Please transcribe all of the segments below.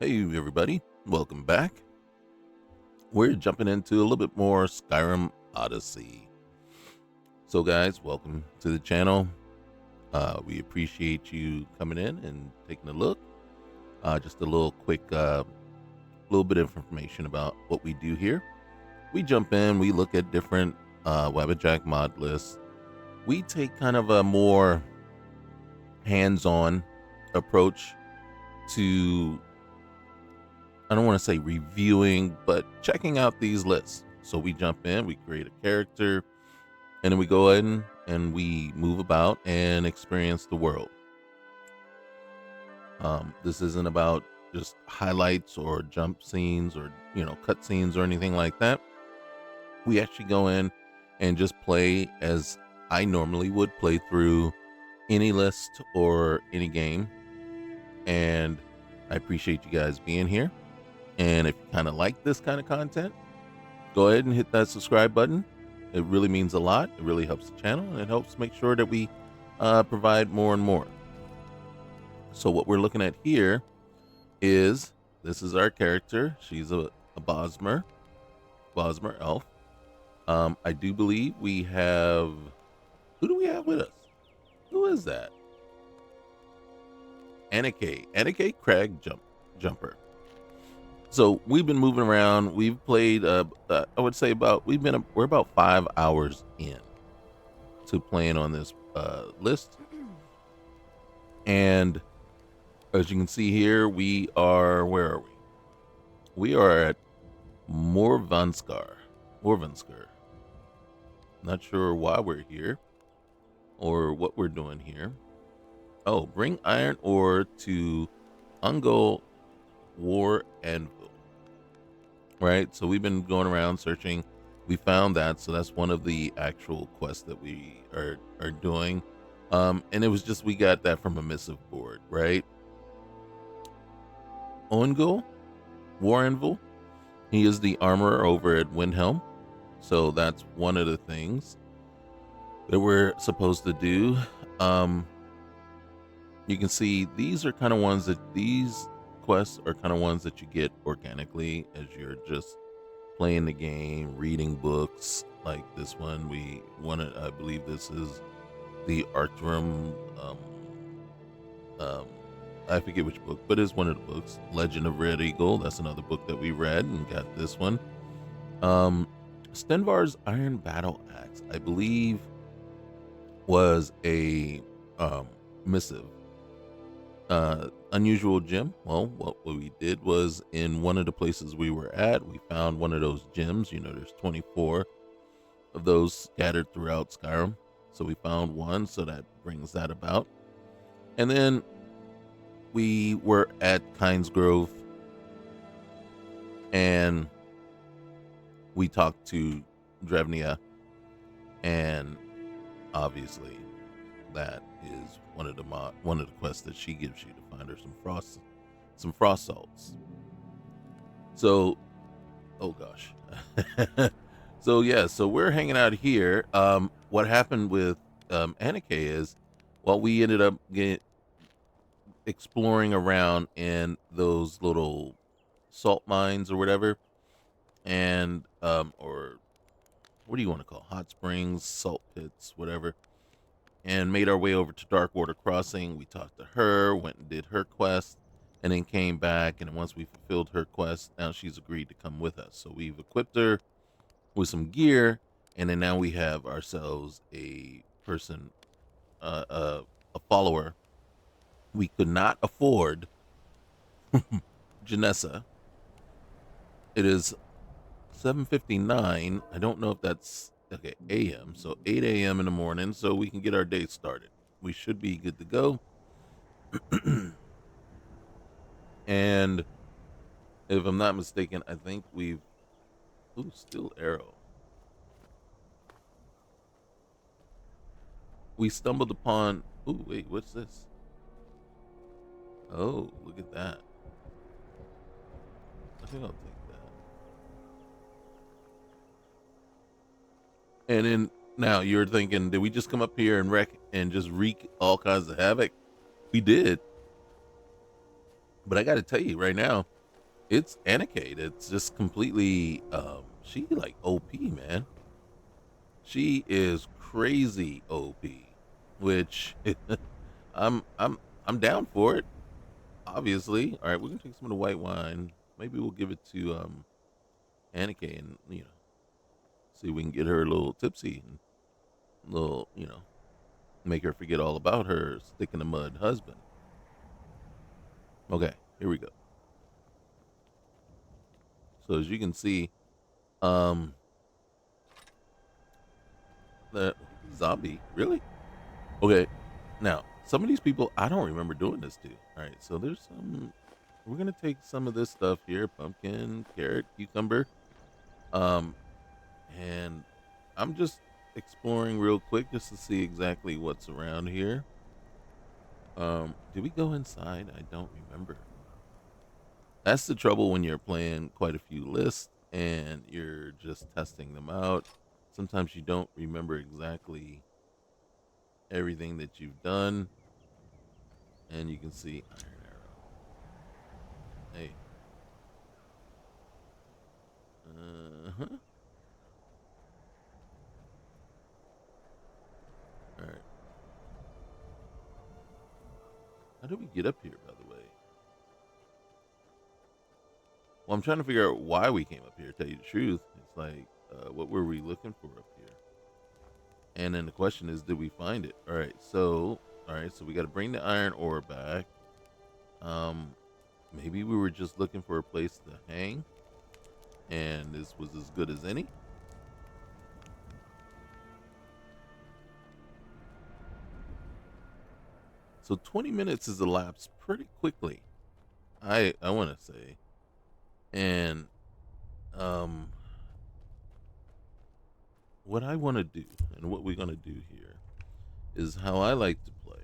Hey everybody, welcome back. We're jumping into a little bit more Skyrim Odyssey. So guys, welcome to the channel. We appreciate you coming in and taking a look. Just a little quick, little bit of information about what we do here. We jump in, we look at different Wabbajack Mod Lists. We take kind of a more hands-on approach to, I don't want to say reviewing, but checking out these lists. So we jump in, we create a character, and then we go in and we move about and experience the world. This isn't about just highlights or jump scenes or cut scenes or anything like that. We actually go in and just play as I normally would play through any list or any game. And I appreciate you guys being here. And if you kind of like this kind of content, go ahead and hit that subscribe button. It really means a lot. It really helps the channel, and it helps make sure that we provide more and more. So what we're looking at here is, this is our character. She's a Bosmer elf. I do believe we have, who do we have with us? Who is that? Annekke Crag Jumper. So we've been moving around. We've played, I would say we're about 5 hours in to playing on this list. And as you can see here, we are, where are we? We are at Morvanskar. Not sure why we're here or what we're doing here. Oh, bring iron ore to Ungol War Anvil. Right, so we've been going around searching. We found that, so that's one of the actual quests that we are doing. And it was just, we got that from a missive board, right? Ongol Warenville, he is the armorer over at Windhelm, so that's one of the things that we're supposed to do. You can see these are kind of ones that these quests are kind of ones that you get organically as you're just playing the game, reading books. Like this one, I believe this is the Artrum, I forget which book, but it's one of the books. Legend of Red Eagle, that's another book that we read and got this one. Stenvar's Iron Battle Axe, I believe, was a missive. Unusual gem. Well, what we did was, in one of the places we were at, we found one of those gems. There's 24 of those scattered throughout Skyrim. So we found one, so that brings that about. And then we were at Kynes Grove and we talked to Drevnia, and obviously that is one of the quests that she gives you to find her some frost salts. So, oh gosh. So yeah, so we're hanging out here. What happened with Annekke is, well, we ended up exploring around in those little salt mines or whatever, and or what do you want to call hot springs, salt pits, whatever, and made our way over to Darkwater Crossing. We talked to her, went and did her quest, and then came back. And once we fulfilled her quest, now she's agreed to come with us. So we've equipped her with some gear, and then now we have ourselves a person, a follower. We could not afford Janessa. It is 7:59. I don't know if that's okay, a.m. So 8 a.m. in the morning, so we can get our day started. We should be good to go. And if I'm not mistaken, I think we've, still arrow. We stumbled upon, wait, what's this? Oh, look at that. I think I'll take that. And then now you're thinking, did we just come up here and wreck and just wreak all kinds of havoc? We did. But I got to tell you right now, it's Annekke. It's just completely. She like OP, man. She is crazy OP, which I'm down for it. Obviously, all right. We're gonna take some of the white wine. Maybe we'll give it to Annekke, and see if we can get her a little tipsy and a little, make her forget all about her stick in the mud husband. Okay, here we go. So as you can see, um, the zombie really okay. Now some of these people I don't remember doing this to. All right, so there's some. We're gonna take some of this stuff here: pumpkin, carrot, cucumber, um, and I'm just exploring real quick just to see exactly what's around here. Did we go inside? I don't remember. That's the trouble when you're playing quite a few lists and you're just testing them out. Sometimes you don't remember exactly everything that you've done. And you can see Iron Arrow. Hey. Uh-huh. Alright. How do we get up here, by the way? Well, I'm trying to figure out why we came up here, to tell you the truth. It's like, what were we looking for up here? And then the question is, did we find it? Alright, so we got to bring the iron ore back. Maybe we were just looking for a place to hang, and this was as good as any. So 20 minutes has elapsed pretty quickly, I want to say. And what I want to do and what we're going to do here is how I like to play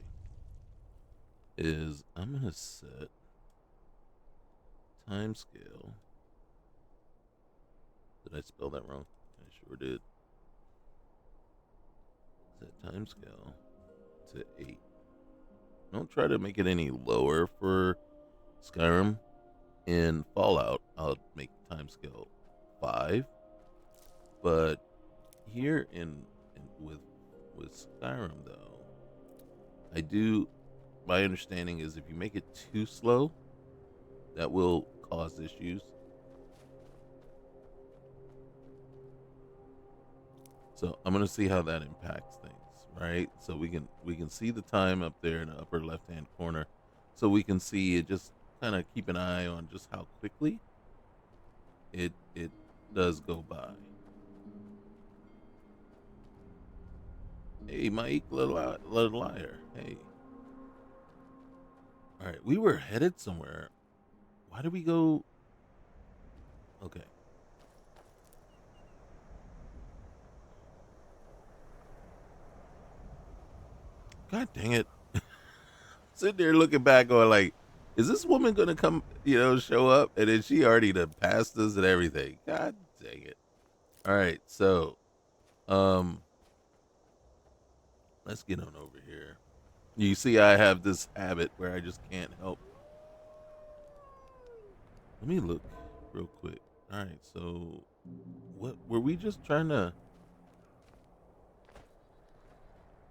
is I'm going to set time scale. Did I spell that wrong? I sure did. Set time scale to 8. Don't try to make it any lower for Skyrim. In Fallout, I'll make time scale 5. But here with Skyrim though, my understanding is if you make it too slow, that will cause issues. So I'm gonna see how that impacts things, right? So we can see the time up there in the upper left hand corner, so we can see it. Just kind of keep an eye on just how quickly it does go by. Hey, Mike, little liar. Hey. All right, we were headed somewhere. Why did we go? Okay. God dang it. Sitting there looking back going like, is this woman going to come, show up? And then she already done passed us and everything. God dang it. All right, so, let's get on over here. You see I have this habit where I just can't help. Let me look real quick. All right, so what were we just trying to?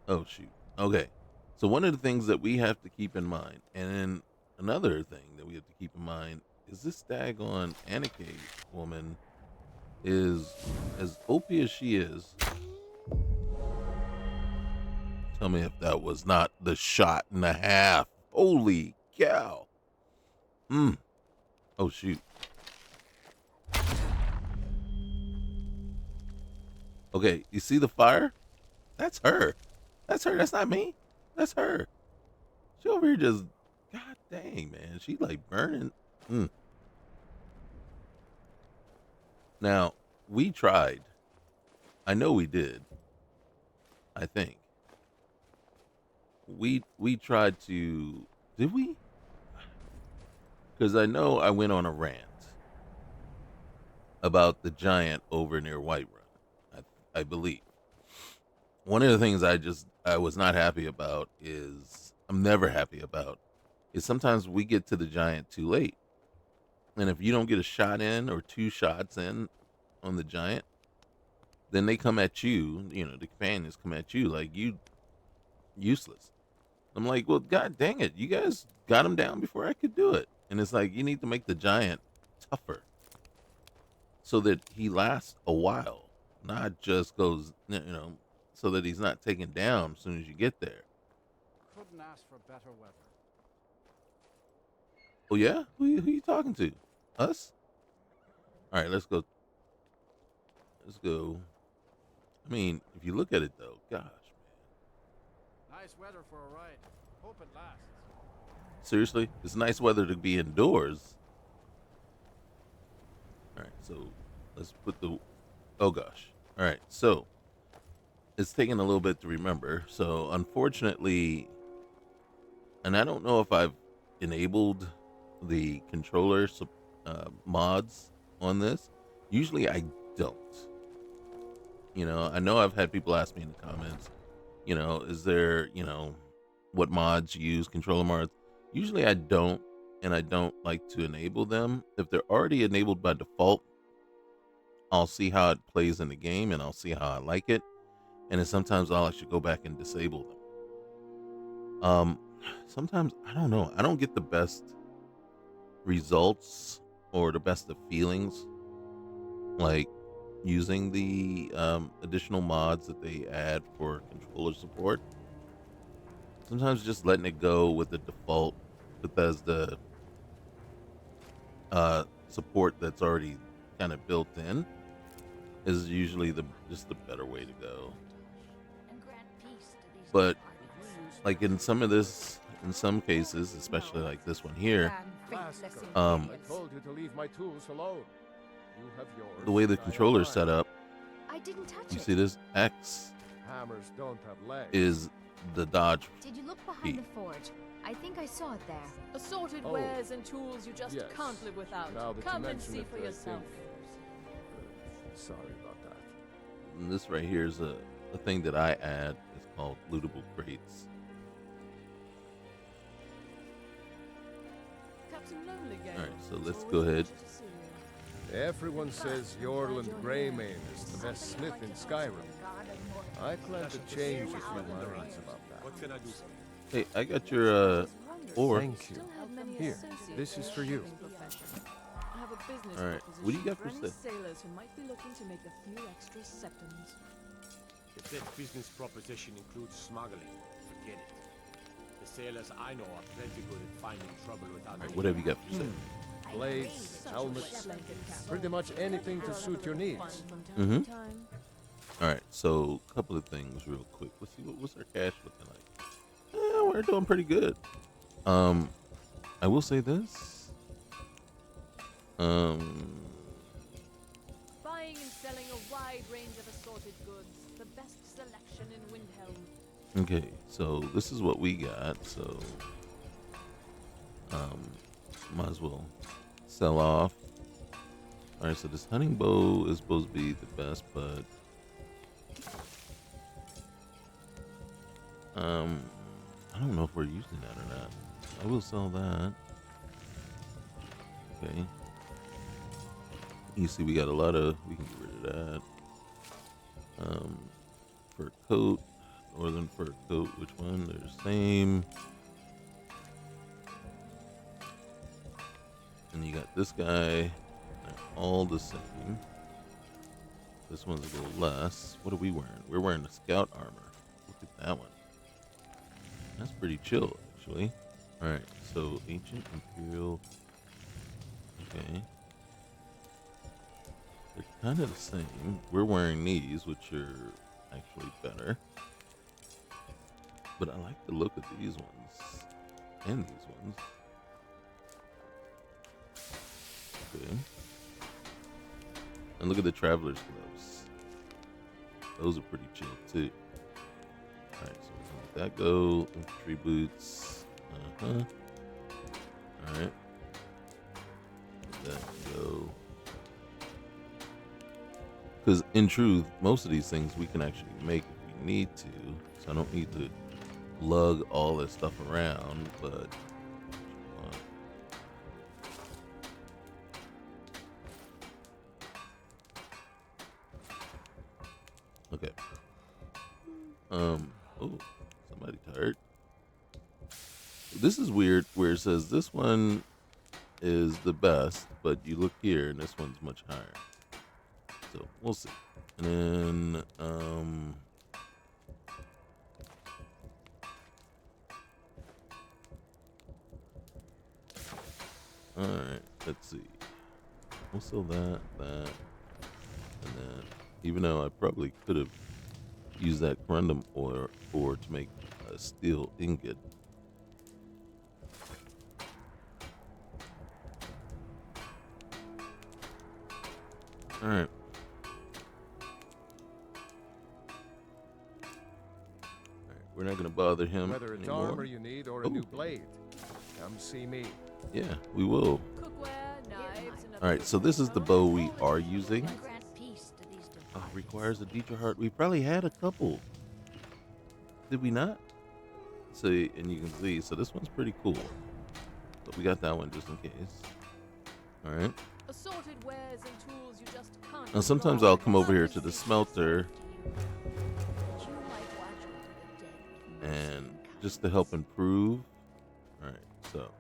Oh shoot. Okay. So one of the things that we have to keep in mind, and then another thing that we have to keep in mind is this daggone Annekke woman is as OP as she is. Tell me if that was not the shot and a half. Holy cow. Oh shoot. Okay, you see the fire? That's her. That's her. That's not me. That's her. She over here just, god dang, man. She like burning. Now, we tried. I know we did. I think. We tried to, did we? Because I know I went on a rant about the giant over near Whiterun. I believe. One of the things I was not happy about is I'm never happy about is sometimes we get to the giant too late. And if you don't get a shot in or 2 shots in on the giant, then they come at you, the companions come at you like you useless. I'm like, well, god dang it, you guys got him down before I could do it. And it's like, you need to make the giant tougher so that he lasts a while, not just goes, so that he's not taken down as soon as you get there. Couldn't ask for better weather. Oh yeah? Who you talking to? Us? All right, let's go. Let's go. I mean, if you look at it though, gosh, man. Nice weather for a ride. Hope it lasts. Seriously? It's nice weather to be indoors. All right, so let's put the, oh gosh. All right, so it's taking a little bit to remember. So unfortunately, and I don't know if I've enabled the controller mods on this. Usually I don't. I know I've had people ask me in the comments, is there, what mods you use, controller mods. Usually I don't, and I don't like to enable them. If they're already enabled by default, I'll see how it plays in the game and I'll see how I like it. And then sometimes I'll actually go back and disable them. Sometimes, I don't know, I don't get the best results or the best of feelings like using the additional mods that they add for controller support. Sometimes just letting it go with the default Bethesda support that's already kind of built in is usually just the better way to go. But like in some cases, especially like this one here, I told you to leave my tools alone. You have yours. The way the controller's set up, I didn't touch you it. see this X Hammers don't have legs. is the dodge. Did you look behind key. the forge? I think I saw it there. Assorted Oh. wares and tools you just Yes. can't live without. Now that you Come and mention see it, for I yourself. Sorry about that. And this right here is a thing that I add. It's called lootable crates. Captain Lonely Game. All right, so It's let's always go a ahead. pleasure to see you. Everyone says Yorland Greymane is the best smith in Skyrim. I plan to change a few minds about that. What can I do? Hey, I got your ore. Thank you. Still have many Here, associates this is in for the you. fishing profession. I have a business All right, what do you got for any sale? sailors who might be looking to make a few extra septums. If that business proposition includes smuggling, forget it. The sailors I know are plenty good at finding trouble without. All right, what have you got for sale? Blades, Such a helmets, blanket cap. pretty much anything to suit your needs. Fun from time Mhm. to time. All right, so a couple of things real quick. Let's see what's our cash looking like. We're doing pretty good. I will say this. Buying and selling a wide range of assorted goods. The best selection in Windhelm. Okay, so this is what we got. So, might as well sell off. All right, so this hunting bow is supposed to be the best, but I don't know if we're using that or not. I will sell that. Okay. You see, we got a lot of. We can get rid of that. Fur coat, northern fur coat. Which one? They're the same. And you got this guy. They're all the same. This one's a little less. What are we wearing? We're wearing the scout armor. Look at that one. That's pretty chill, actually. All right, so ancient imperial. Okay. They're kind of the same. We're wearing these, which are actually better. But I like the look of these ones and these ones. Okay. And look at the traveler's gloves. Those are pretty chill too. Alright, so we're gonna let that go. Infantry boots. Alright. Let that go. Because in truth, most of these things we can actually make if we need to. So I don't need to lug all this stuff around, but Okay. Oh, somebody tired. This is weird where it says this one is the best, but you look here and this one's much higher. So we'll see. And then all right, let's see. We'll sell that, and then even though I probably could have used that corundum ore to make a steel ingot. All right. We're not going to bother him Whether it's anymore. armor you need or a new blade, come see me. Yeah, we will. Cookware, knives, and All right, so this is the bow we are using. And grant peace to these devices. Requires a Dietrich heart. We probably had a couple. Did we not? So, and you can see, so this one's pretty cool. But we got that one just in case. All right. assorted wares and tools you just can't. Now, sometimes buy. I'll come over here to the smelter But you might watch over the dead with mercy and kindness. just to help improve. All right, so.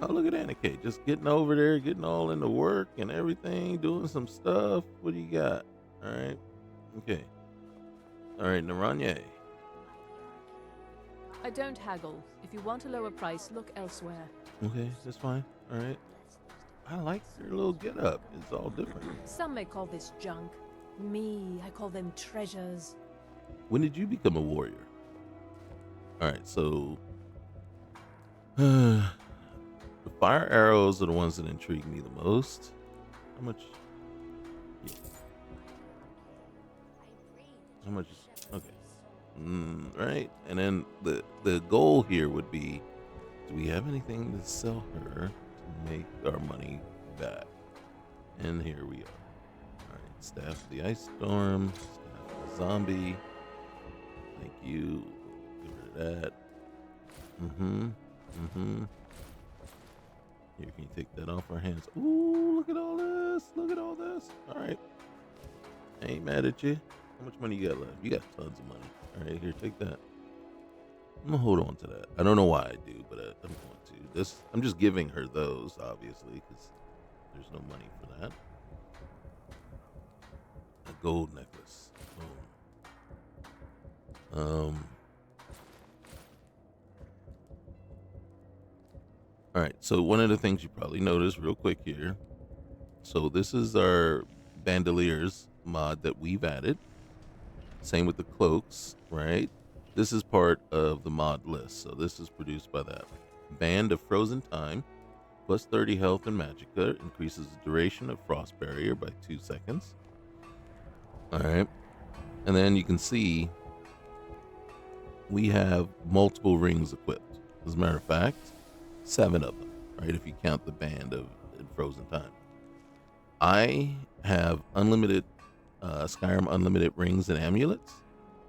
Oh, look at Annekke, just getting over there, getting all into work and everything, doing some stuff. What do you got? All right, okay. All right, Naranye. I don't haggle. If you want a lower price, look elsewhere. Okay, that's fine. All right. I like your little get up. It's all different. Some may call this junk. Me, I call them treasures. When did you become a warrior? All right, so the fire arrows are the ones that intrigue me the most. How much? Yeah. How much? Okay. Right, and then the goal here would be: do we have anything to sell her to make our money back? And here we are. All right, staff of the ice storm, staff of the zombie. Thank you. Get rid of that. Here, can you take that off our hands? Ooh, look at all this. Look at all this. All right. I ain't mad at you. How much money you got left? You got tons of money. All right, here, take that. I'm gonna hold on to that. I don't know why I do, but I'm going to. I'm just giving her those, obviously, because there's no money for that. A gold necklace. All right, so one of the things you probably noticed real quick here. So this is our bandoliers mod that we've added. Same with the cloaks, right? This is part of the mod list. So this is produced by that. Band of Frozen Time, plus 30 health and magicka, increases the duration of Frost Barrier by 2 seconds. All right. And then you can see we have multiple rings equipped. As a matter of fact, 7 of them, right? If you count the band of Frozen Time. I have unlimited Skyrim unlimited rings and amulets.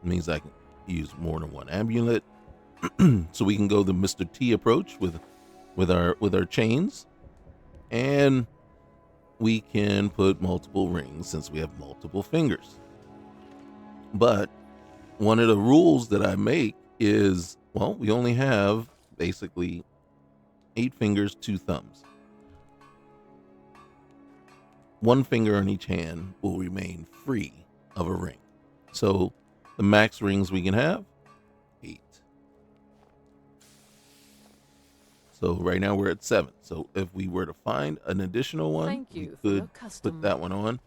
It means I can use more than one amulet. So we can go the Mr. T approach with our chains, and we can put multiple rings since we have multiple fingers. But one of the rules that I make is, well, we only have basically 8 fingers, 2 thumbs. 1 finger on each hand will remain free of a ring. So the max rings we can have, 8. So right now we're at 7. So if we were to find an additional one, Thank we you for your could custom. put that one on.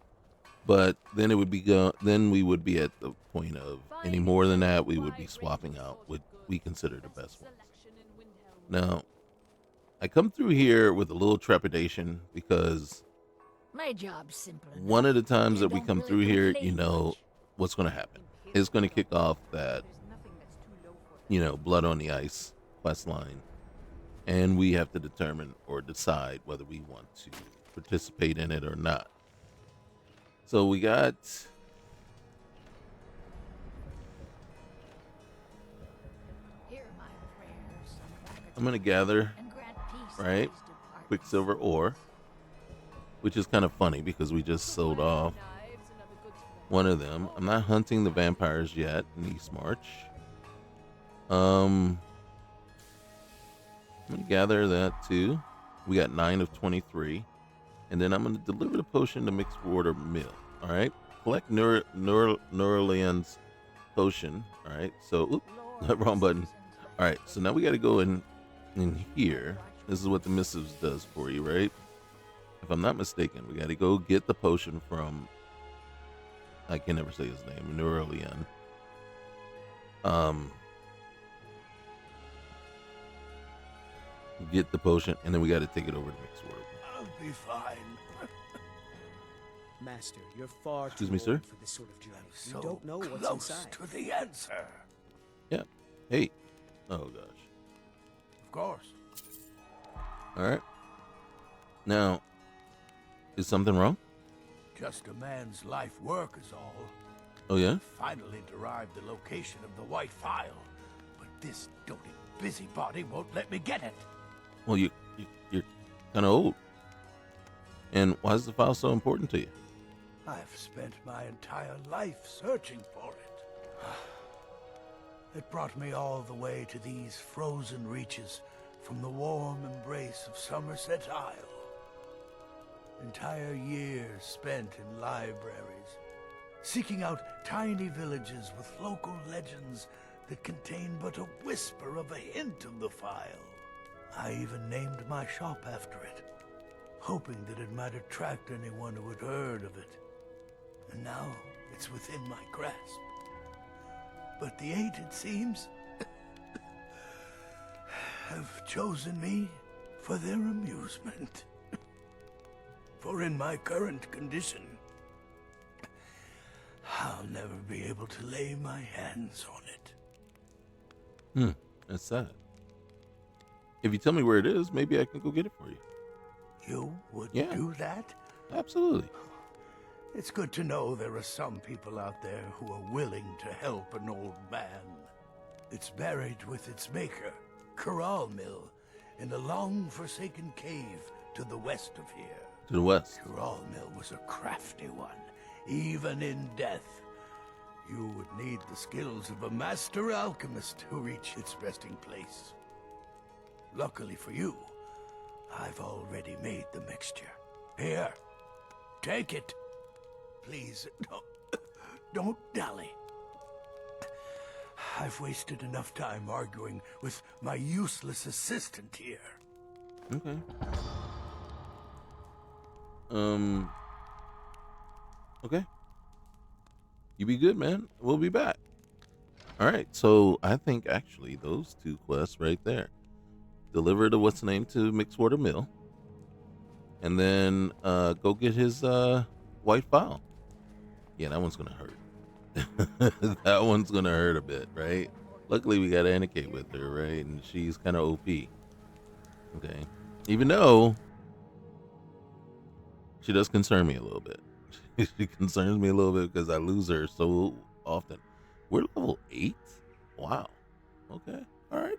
But then it would be then we would be at the point of any more than that, we would be swapping out what we consider the best ones. Now, I come through here with a little trepidation because My job's simple enough. one of the times You that we don't come really through here, complain much. what's going to happen. It's going to kick off that, Blood on the Ice quest line. And we have to determine or decide whether we want to participate in it or not. So we got... Hear my prayers, I'm going to gather, and grant peace to right? these departed Quicksilver ore. which is kind of funny because we just sold off Knives and other goods for the one of them. I'm not hunting the vampires yet in East March. I'm gonna gather that too. We got 9 of 23, and then I'm gonna deliver the potion to Mixwater Mill. All right, collect Neuralian's potion. All right, so oop, wrong button. All right, so now we got to go in here. This is what the missives does for you, right? If I'm not mistaken, we got to go get the potion from, I can never say his name, Neuralian. Get the potion, and then we got to take it over to Mixwater. I'll be fine. Master, you're far Excuse too me, sir? old for this sort of journey. You So don't know what's close inside. to the answer. Yeah. Hey. Oh gosh. Of course. All right. Now, is something wrong? Just a man's life work is all. Oh yeah. Finally derived the location of the White Phial, but this doting busybody won't let me get it. Well, you're kind of old. And why is the file so important to you? I've spent my entire life searching for it. It brought me all the way to these frozen reaches from the warm embrace of Somerset Isle. Entire years spent in libraries, seeking out tiny villages with local legends that contain but a whisper of a hint of the file. I even named my shop after it, hoping that it might attract anyone who had heard of it. And now it's within my grasp. But the eight, it seems, have chosen me for their amusement. For in my current condition, I'll never be able to lay my hands on it. That's sad. If you tell me where it is, maybe I can go get it for you. You would Yeah. do that? Absolutely. It's good to know there are some people out there who are willing to help an old man. It's buried with its maker, Corral Mill, in a long-forsaken cave to the west of here. To the west. Corral Mill was a crafty one, even in death. You would need the skills of a master alchemist to reach its resting place. Luckily for you, I've already made the mixture. Here, take it. Please, don't dally. I've wasted enough time arguing with my useless assistant here. Okay. Okay. You be good, man. We'll be back. All right. So I think actually those two quests right there. Deliver the what's the name to Mixwater Mill. And then go get his White Phial. Yeah, that one's gonna hurt. That one's gonna hurt a bit, right? Luckily we got Annekke with her, right? And she's kind of OP. Okay. Even though she does concern me a little bit. She concerns me a little bit because I lose her so often. We're level 8? Wow. Okay. All right.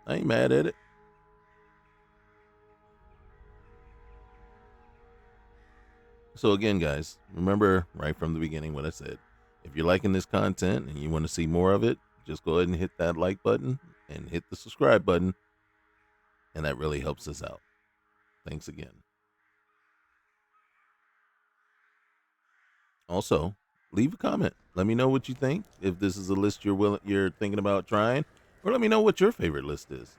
I ain't mad at it. So again, guys, remember right from the beginning what I said. If you're liking this content and you want to see more of it, just go ahead and hit that like button and hit the subscribe button. And that really helps us out. Thanks again. Also, leave a comment. Let me know what you think. If this is a list you're thinking about trying, or let me know what your favorite list is.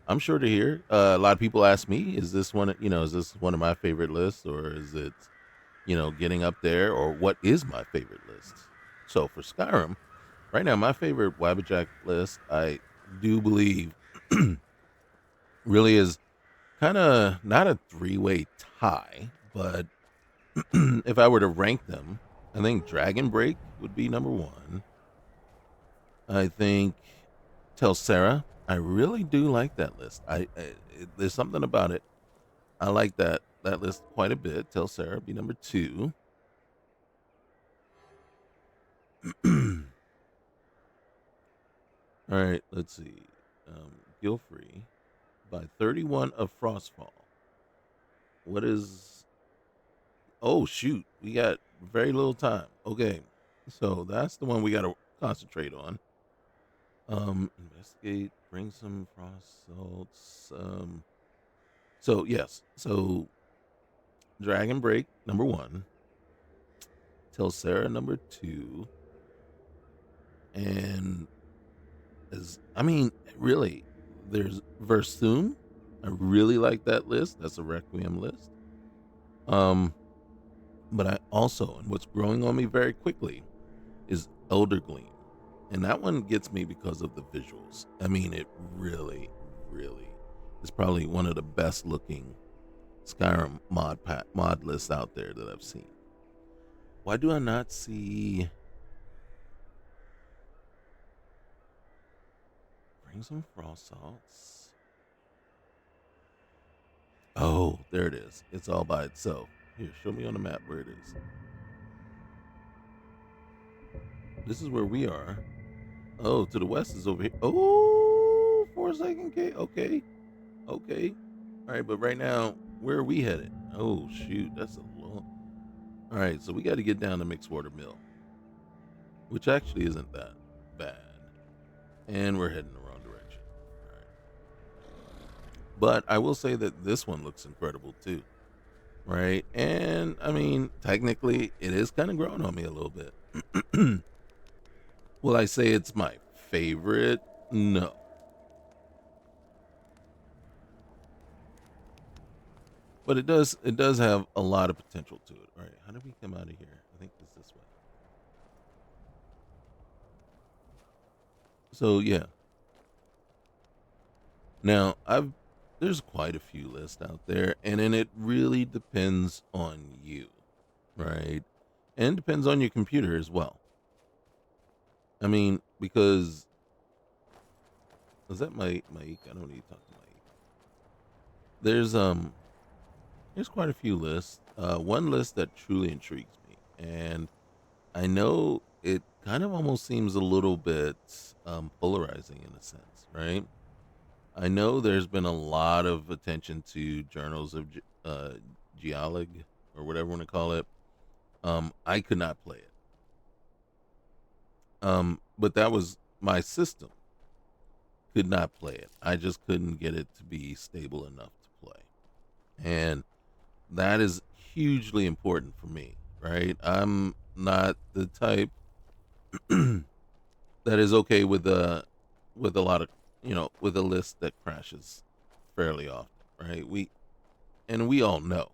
I'm sure to hear. A lot of people ask me, is this one of my favorite lists, or is it, getting up there, or what is my favorite list? So for Skyrim, right now, my favorite Wabbajack list, I do believe, really is kind of not a three-way tie, but if I were to rank them, I think Dragon Break would be number 1. I think Tell Sarah. I really do like that list. There's something about it. I like that list quite a bit. Tell Sarah be number 2. All right, let's see. Gilfrey by 31 of Frostfall. what is? Oh shoot, we got very little time. Okay, so that's the one we got to concentrate on. Investigate, bring some frost salts. So yes, so Dragon Break number 1, Tell Sarah number 2, and really, there's Versum. I really like that list. That's a Requiem list. But I also, and what's growing on me very quickly, is Elder Gleam. And that one gets me because of the visuals. I mean, it really, really is probably one of the best looking Skyrim mod lists out there that I've seen. Why do I not see? Bring some frost salts. Oh, there it is. It's all by itself. Here, show me on the map where it is. This is where we are. Oh, to the west is over here. Oh, 4-second K. Okay. All right, but right now, where are we headed? Oh, shoot. That's a long. All right, so we got to get down to Mixwater Mill, which actually isn't that bad. And we're heading the wrong direction. All right. But I will say that this one looks incredible too. Right? And I mean, technically, it is kind of growing on me a little bit. Will I say it's my favorite? No. But it does have a lot of potential to it. All right, how do we come out of here? I think it's this way. So yeah. Now there's quite a few lists out there, and then it really depends on you, right? And depends on your computer as well. I mean, because is that Mike? I don't need to talk to Mike. There's quite a few lists. One list that truly intrigues me, and I know it kind of almost seems a little bit polarizing in a sense, right? I know there's been a lot of attention to journals of geolog or whatever you want to call it. I could not play it. But that was my system. Could not play it. I just couldn't get it to be stable enough to play. And that is hugely important for me, right? I'm not the type that is okay with a lot of, with a list that crashes fairly often, right? We all know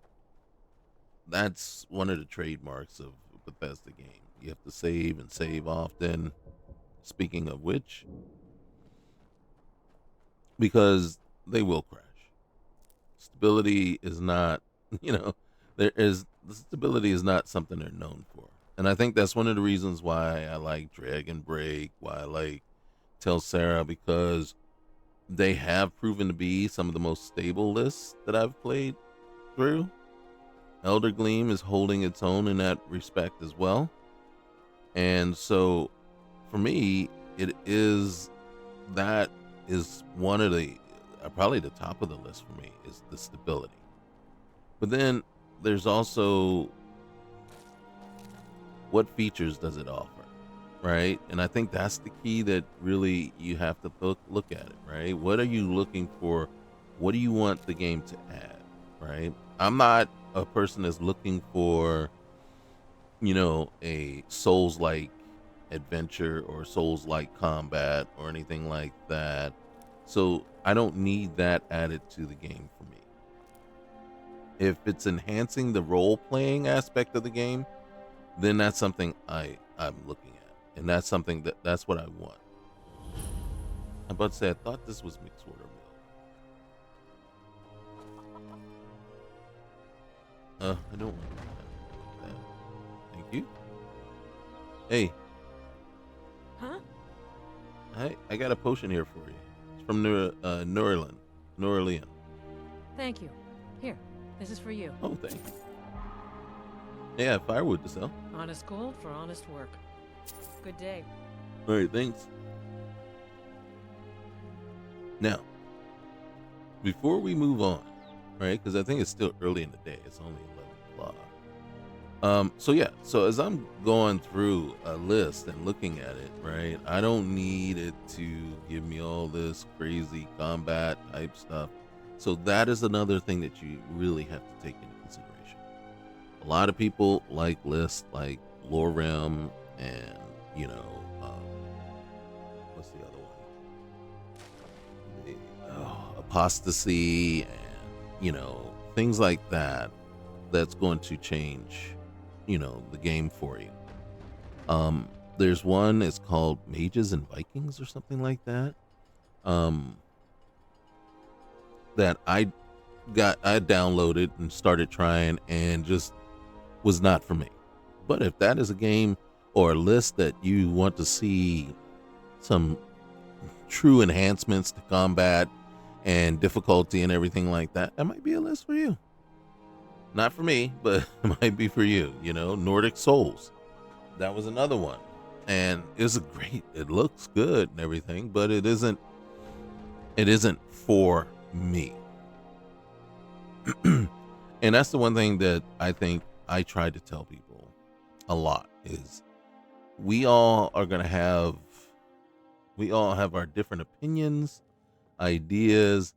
that's one of the trademarks of the Bethesda game. You have to save and save often. Speaking of which, because they will crash. Stability is not, stability is not something they're known for. And I think that's one of the reasons why I like Dragon Break, why I like Tell Sarah, because they have proven to be some of the most stable lists that I've played through. Elder Gleam is holding its own in that respect as well. And so for me, that is one of the, probably the top of the list for me, is the stability. But then there's also what features does it offer, right? And I think that's the key that really you have to look at it, right? What are you looking for? What do you want the game to add, right? I'm not a person that's looking for, a Souls-like adventure or Souls-like combat or anything like that. So I don't need that added to the game for me. If it's enhancing the role-playing aspect of the game, then that's something I'm looking at. And that's something that's what I want. I'm about to say, I thought this was Mixwater Mill. I don't want that. Thank you. Hey. Huh? I got a potion here for you. It's from New Orleans. Thank you. Here, this is for you. Oh, thank you. Yeah, firewood to sell. Honest gold for honest work. Good day. All right, thanks. Now, before we move on, right? Because I think it's still early in the day. It's only 11 o'clock. So yeah, so as I'm going through a list and looking at it, right, I don't need it to give me all this crazy combat type stuff. So that is another thing that you really have to take into consideration. A lot of people like lists like Lorem and, you know, what's the other one? Apostasy and, you know, things like that. That's going to change, you know, the game for you. There's one, it's called Mages and Vikings or something like that. That I downloaded and started trying and just was not for me. But if that is a game or a list that you want to see some true enhancements to combat and difficulty and everything like that, that might be a list for you. Not for me, but it might be for you. You know, Nordic Souls, that was another one, and it looks good and everything, but it isn't for me. And that's the one thing that I think I try to tell people a lot is we all have our different opinions, ideas,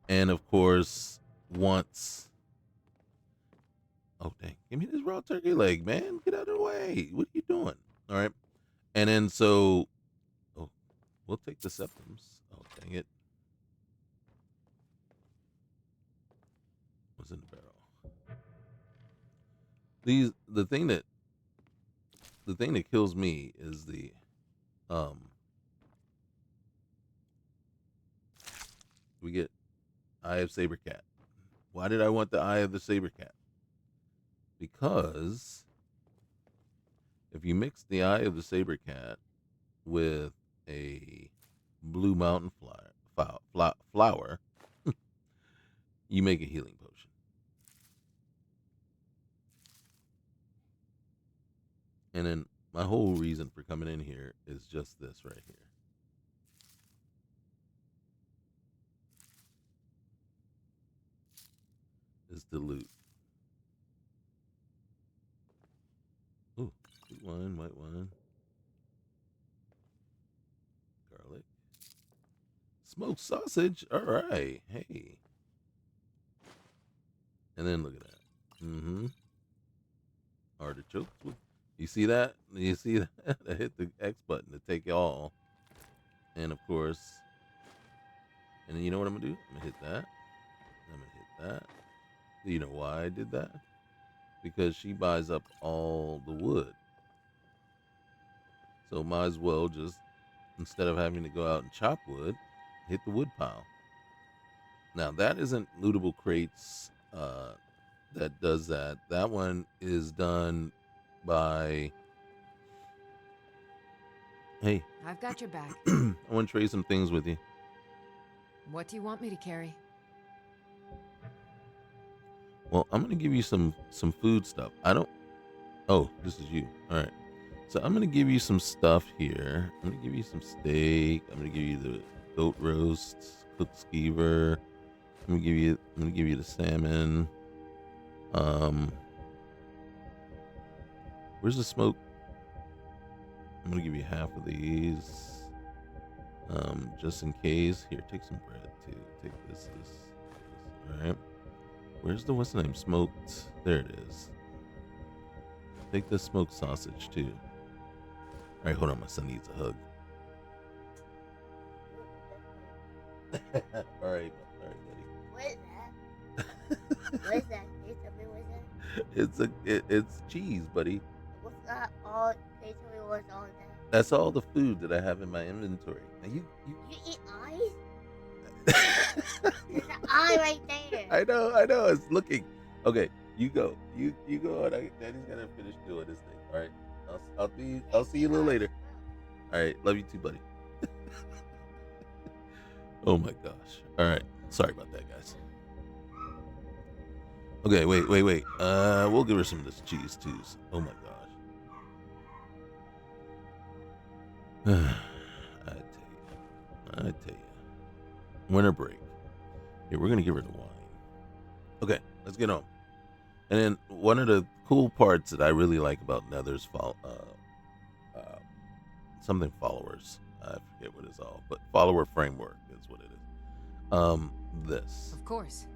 and of course wants. Oh dang, give me this raw turkey leg, man. Get out of the way. What are you doing? All right. And then so we'll take the septums. Oh dang it. What's in the barrel? The thing that kills me is the we get Eye of Saber Cat. Why did I want the Eye of the Saber Cat? Because if you mix the Eye of the Saber Cat with a blue mountain flower, you make a healing potion. And then my whole reason for coming in here is just this right here. Is to loot. Ooh, sweet wine, white wine. Garlic. Smoked sausage. All right. Hey. And then look at that. Mm-hmm. Artichokes. You see that? You see that? I hit the X button to take it all. And of course, and then you know what I'm going to do? I'm going to hit that. I'm going to hit that. Do you know why I did that? Because she buys up all the wood. So might as well just, instead of having to go out and chop wood, hit the wood pile. Now that isn't lootable crates that does that. That one is done by... Hey. I've got your back. I want to trade some things with you. What do you want me to carry? Well, I'm going to give you some food stuff. Oh, this is you. All right. So I'm going to give you some stuff here. I'm going to give you some steak. I'm going to give you the goat roast, cooked skeever. I'm going to give you the salmon. Where's the smoke? I'm going to give you half of these. Just in case. Here, take some bread too. Take this. All right. Where's the, what's the name? Smoked. There it is. Take the smoked sausage too. All right, hold on. My son needs a hug. all right, buddy. What is that? What is that? Can you tell me what is that? It's cheese, buddy. What's that all? Can you tell me what's all that? That's all the food that I have in my inventory. Now you You eat eyes? There's an eye right there. I know. It's looking. Okay, you go. You go. And Daddy's gonna finish doing this thing. All right. I'll see you a little later. All right. Love you too, buddy. Oh my gosh. All right. Sorry about that, guys. Okay. Wait. We'll give her some of this cheese too. Oh my gosh. I tell you. Winter break. Here, we're gonna give her the wine. Okay, let's get on. And then one of the cool parts that I really like about Nether's something followers. I forget what it's all, but follower framework is what it is. This. Of course.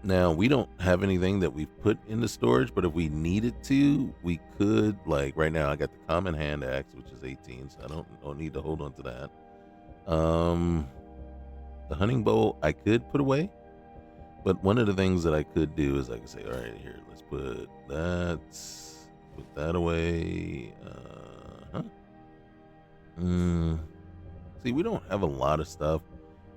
Now we don't have anything that we've put into storage, but if we needed to, we could. Like right now, I got the common hand axe, which is 18, so I don't need to hold on to that. The hunting bow I could put away, but one of the things that I could do is I could say, all right, here, let's put that away. See, we don't have a lot of stuff,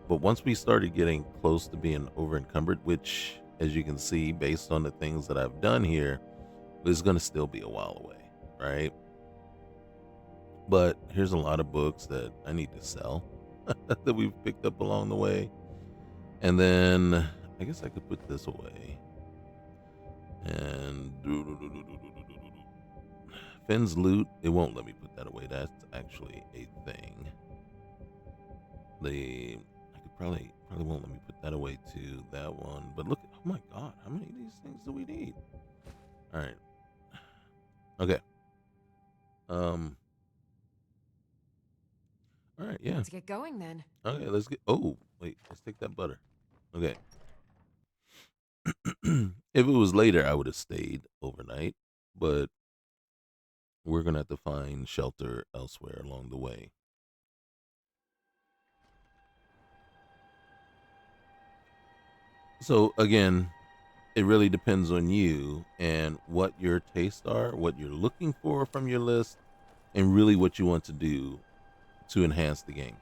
but once we started getting close to being over encumbered, which, as you can see, based on the things that I've done here, is going to still be a while away, right? But here's a lot of books that I need to sell that we've picked up along the way. And then I guess I could put this away. And Finn's loot, it won't let me put that away. That's actually a thing. I could probably won't let me put that away to that one. But look, oh my god, how many of these things do we need? All right. Okay. All right, yeah. Let's get going then. Okay, let's get. Oh, wait, let's take that butter. Okay. If it was later, I would have stayed overnight, but we're gonna have to find shelter elsewhere along the way. So again, it really depends on you and what your tastes are, what you're looking for from your list, and really what you want to do to enhance the game.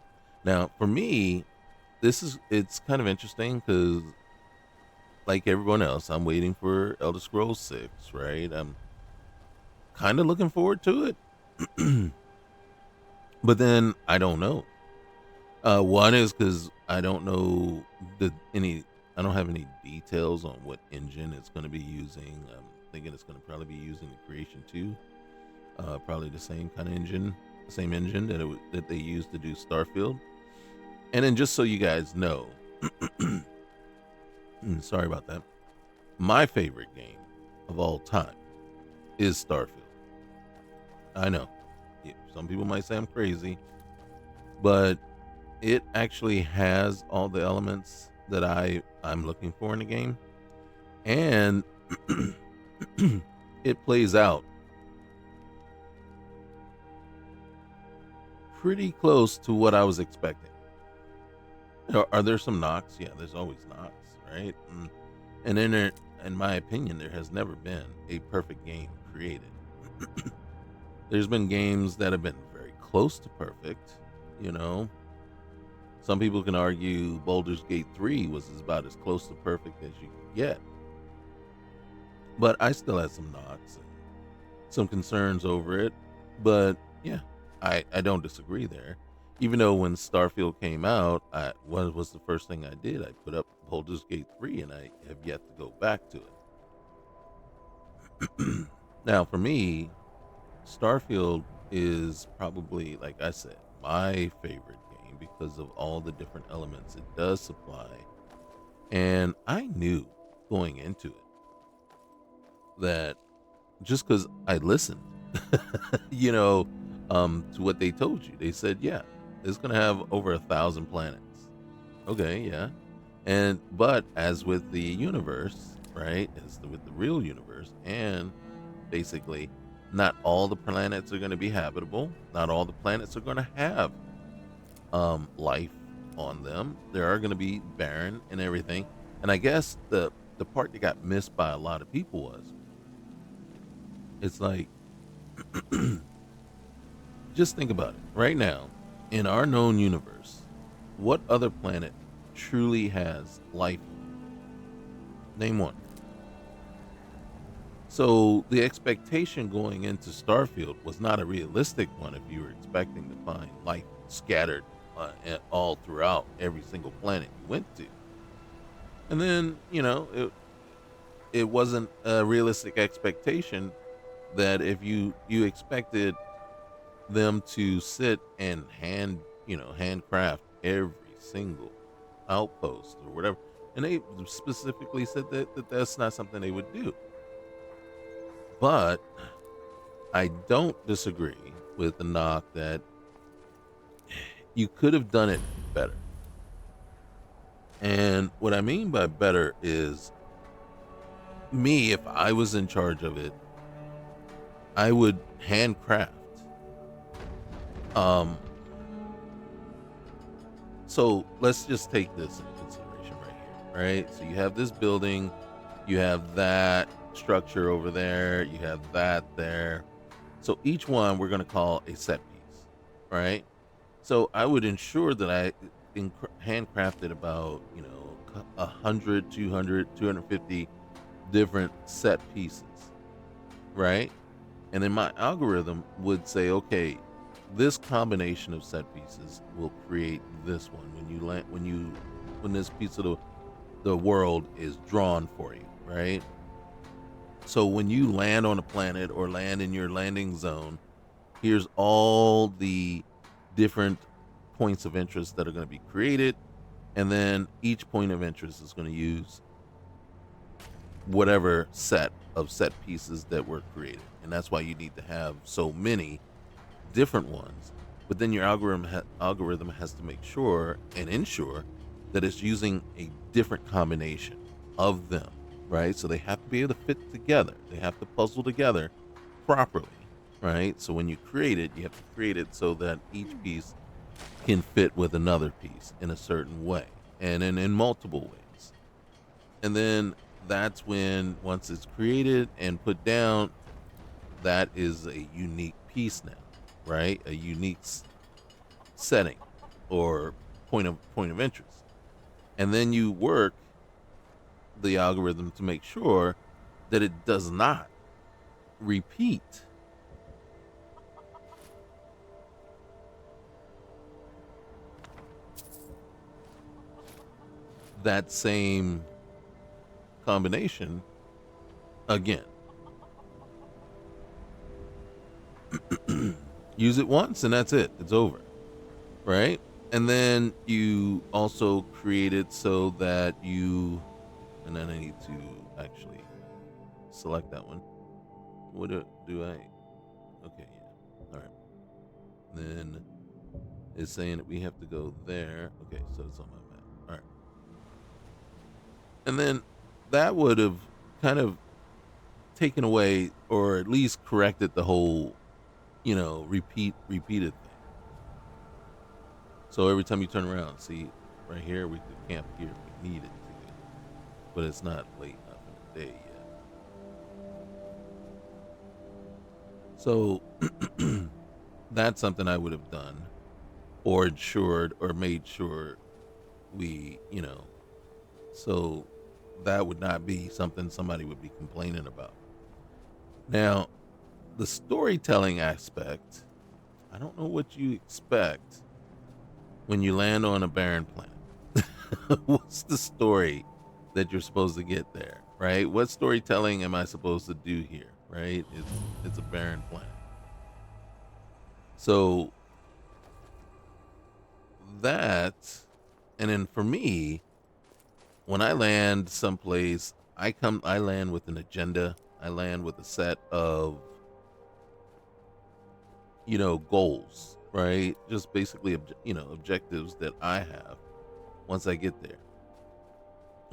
Now, for me, it's kind of interesting because, like everyone else, I'm waiting for Elder Scrolls 6, right? I'm kind of looking forward to it, but then I don't know. One is because I don't know I don't have any details on what engine it's going to be using. I'm thinking it's going to probably be using the Creation 2, probably the same kind of engine, the same engine that they used to do Starfield. And then just so you guys know, sorry about that, my favorite game of all time is Starfield. I know, some people might say I'm crazy, but it actually has all the elements that I'm looking for in a game, and it plays out pretty close to what I was expecting. Are there some knocks? Yeah, there's always knocks, right? And in my opinion, there has never been a perfect game created. There's been games that have been very close to perfect, you know. Some people can argue Baldur's Gate 3 was about as close to perfect as you could get. But I still had some knocks and some concerns over it. But yeah, I don't disagree there. Even though when Starfield came out, what was the first thing I did? I put up Baldur's Gate 3 and I have yet to go back to it. Now, for me, Starfield is probably, like I said, my favorite game because of all the different elements it does supply. And I knew going into it that just because I listened, to what they told you, they said, yeah, it's going to have over 1,000 planets. Okay, yeah. But as with the universe, right, as with the real universe, and basically not all the planets are going to be habitable. Not all the planets are going to have life on them. There are going to be barren and everything. And I guess the part that got missed by a lot of people was, it's like, just think about it. Right now, in our known universe, what other planet truly has life? Name one. So the expectation going into Starfield was not a realistic one if you were expecting to find life scattered all throughout every single planet you went to. And then, it wasn't a realistic expectation that if you expected them to sit and handcraft every single outpost or whatever. And they specifically said that that's not something they would do. But I don't disagree with the knock that you could have done it better. And what I mean by better is, me, if I was in charge of it, I would handcraft. So let's just take this into consideration right here, right? So you have this building, you have that structure over there, you have that there. So each one we're going to call a set piece, right? So I would ensure that I handcrafted about, 100, 200, 250 different set pieces, right? And then my algorithm would say, okay, this combination of set pieces will create this one when this piece of the world is drawn for you, right? So when you land on a planet or land in your landing zone, here's all the different points of interest that are going to be created, and then each point of interest is going to use whatever set of set pieces that were created. And that's why you need to have so many different ones. But then your algorithm has to make sure and ensure that it's using a different combination of them, right? So they have to be able to fit together. They have to puzzle together properly, right? So when you create it, you have to create it so that each piece can fit with another piece in a certain way, and in multiple ways. And then that's when, once it's created and put down, that is a unique piece now, right? A unique setting or point of interest. And then you work the algorithm to make sure that it does not repeat that same combination again. Use it once and that's it. It's over, right? And then you also create it so that and then I need to actually select that one. What do I? Okay, yeah. All right. Then it's saying that we have to go there. Okay, so it's on my map. All right. And then that would have kind of taken away, or at least corrected the whole, repeated thing. So every time you turn around, see right here, we could camp here if we needed to, but it's not late enough in the day yet. So that's something I would have done, or ensured, or made sure we, so that would not be something somebody would be complaining about. Now, the storytelling aspect, I don't know what you expect when you land on a barren planet. What's the story that you're supposed to get there, right? What storytelling am I supposed to do here, right? It's a barren planet. So that, and then for me, when I land someplace, I land with an agenda. I land with a set of, goals, right? Just basically, objectives that I have. Once I get there,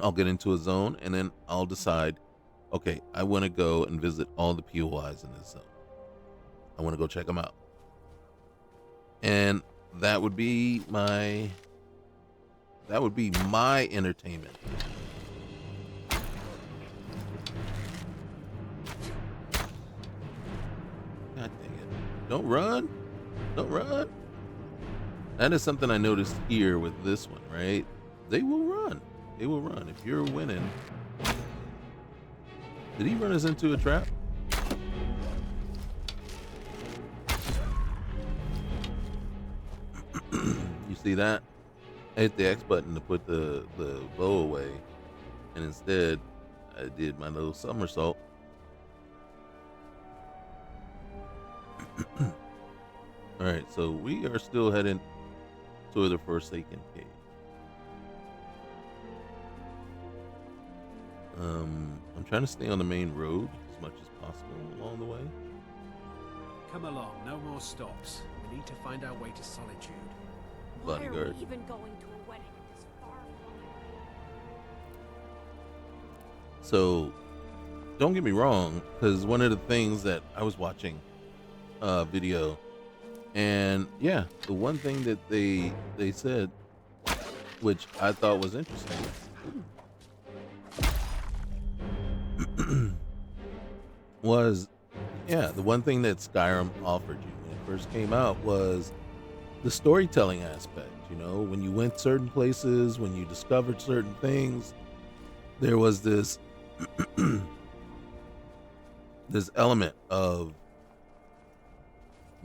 I'll get into a zone, and then I'll decide, okay, I want to go and visit all the POIs in this zone. I want to go check them out. And that would be my entertainment. God dang it. Don't run. Don't run. That is something I noticed here with this one, right? They will run. They will run. If you're winning. Did he run us into a trap? You see that? I hit the X button to put the bow away, and instead I did my little somersault. Alright, so we are still heading toward the Forsaken Cave. I'm trying to stay on the main road as much as possible along the way. Come along, no more stops. We need to find our way to Solitude. Why are Bodyguard. we even going to a wedding this far from So, don't get me wrong, because one of the things that I was watching a video, and yeah, the one thing that they said, which I thought was interesting, was the one thing that Skyrim offered you when it first came out was the storytelling aspect. You know, when you went certain places, when you discovered certain things, there was this this element of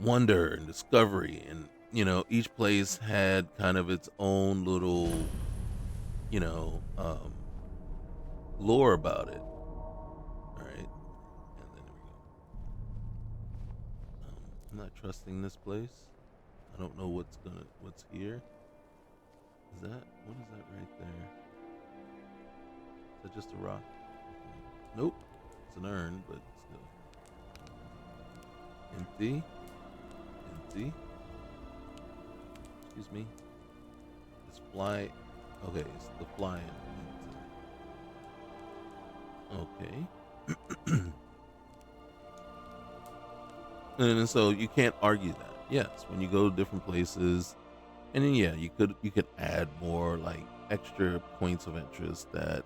wonder and discovery, and you know, each place had kind of its own little, you know, lore about it. All right, and then there we go. I'm not trusting this place. I don't know what's here. Is that, what is that right there? Is that just a rock? Nope, it's an urn, but still empty. Empty. Excuse me. It's fly. Okay, it's the fly. Okay. And so you can't argue that. Yes, when you go to different places, and then yeah, you could add more like extra points of interest that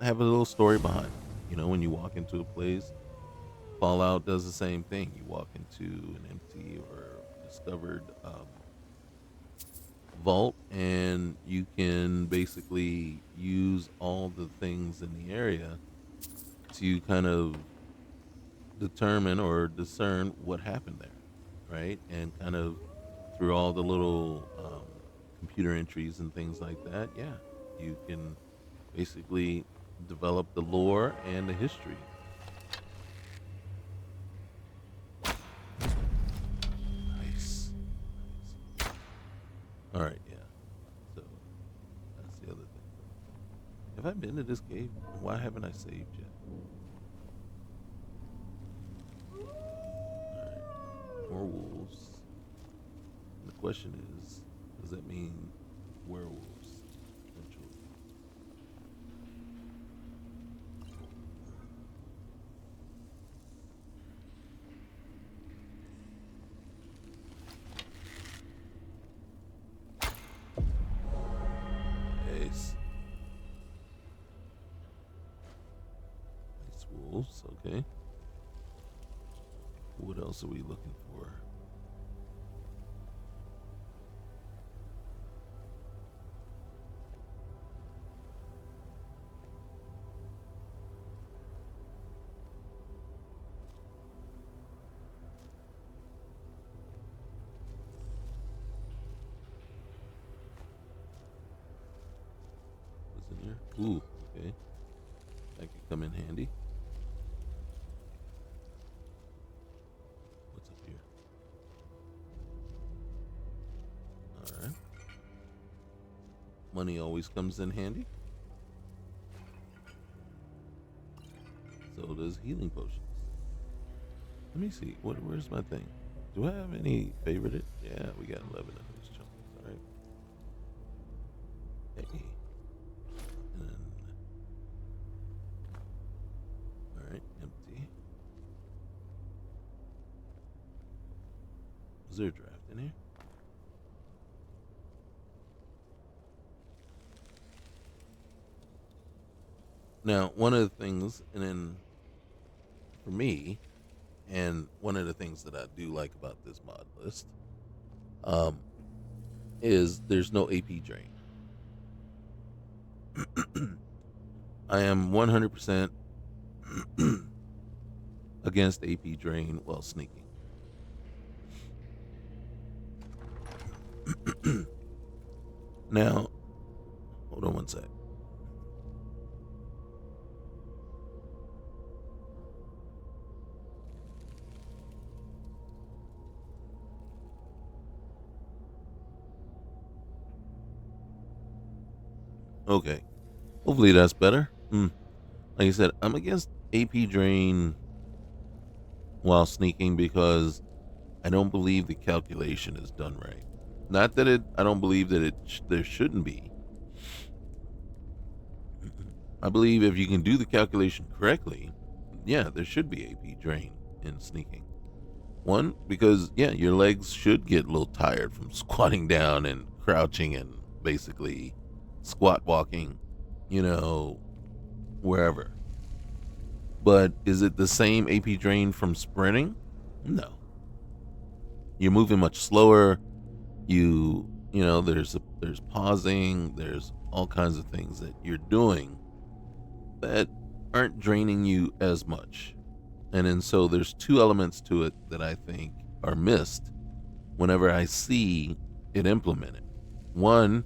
have a little story behind them. You know, when you walk into a place, Fallout does the same thing. You walk into an empty or discovered vault, and you can basically use all the things in the area to kind of determine or discern what happened there, right? And kind of through all the little computer entries and things like that, yeah, you can basically develop the lore and the history. Nice. All right, yeah. So that's the other thing. Have I been to this cave? Why haven't I saved yet? Alright. More wolves. And the question is, does that mean werewolves? Eventually. Nice. Nice wolves, okay. What else are we looking for? What's in here? Ooh, okay. That could come in handy. What's up here? Alright. Money always comes in handy. So does healing potions. Let me see. Where's my thing? Do I have any favorited? Yeah, we got 11 of those chunks. Alright. Hey. And then, alright, empty. Is there a draft in here? Now, one of the things, and then for me, and one of the things that I do like about this mod list, is there's no AP drain. I am 100% against AP drain while sneaking. Now, hold on one sec. Okay. Hopefully that's better. Like I said, I'm against AP drain while sneaking because I don't believe the calculation is done right. Not that I don't believe that there shouldn't be. I believe if you can do the calculation correctly, yeah, there should be AP drain in sneaking. One, because yeah, your legs should get a little tired from squatting down and crouching and basically squat walking, wherever. But is it the same AP drain from sprinting? No. You're moving much slower. There's pausing, there's all kinds of things that you're doing that aren't draining you as much. And so there's two elements to it that I think are missed whenever I see it implemented. One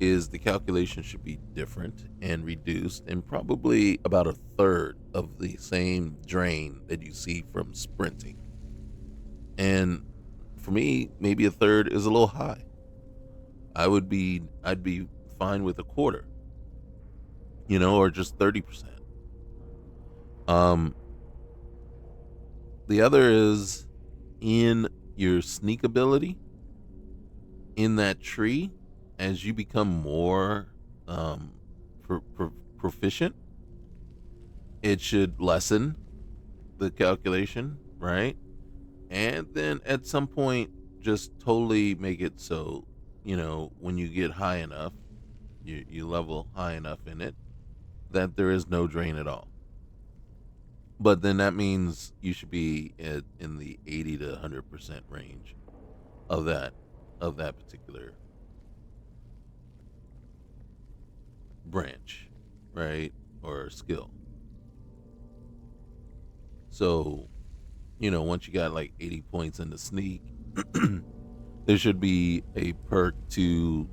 is the calculation should be different and reduced, and probably about a third of the same drain that you see from sprinting. And for me, maybe a third is a little high. I'd be fine with a quarter, or just 30%. The other is in your sneak ability in that tree. As you become more proficient, it should lessen the calculation, right? And then at some point, just totally make it so, when you get high enough, you level high enough in it, that there is no drain at all. But then that means you should be in the 80 to 100% range of that particular branch, right? Or skill. So, once you got like 80 points in the sneak, there should be a perk to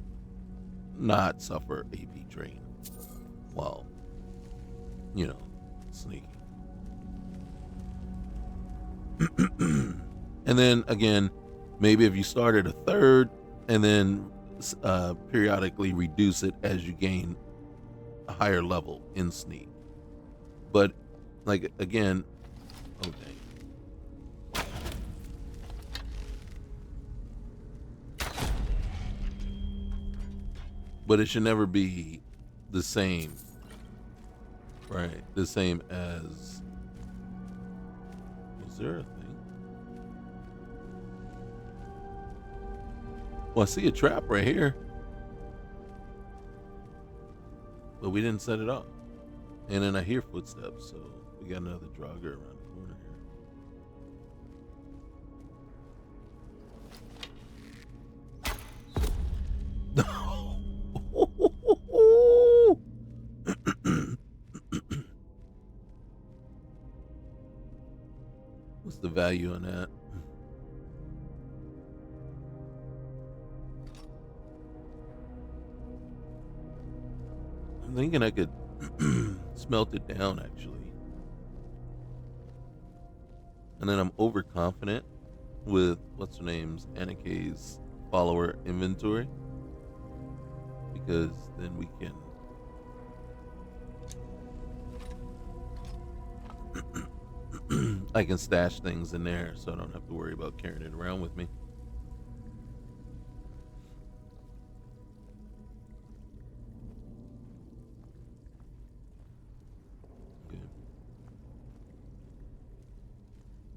not suffer AP drain while, sneaking. And then again, maybe if you start at a third and then periodically reduce it as you gain a higher level in sneak. But like again, okay. But it should never be the same, right? The same as. Was there a thing? Well, I see a trap right here. But we didn't set it up. And then I hear footsteps, so we got another Draugr around the corner here. What's the value on that? I'm thinking I could smelt it down, actually. And then I'm overconfident with what's her name's Annekke's follower inventory, because then we can I can stash things in there, so I don't have to worry about carrying it around with me.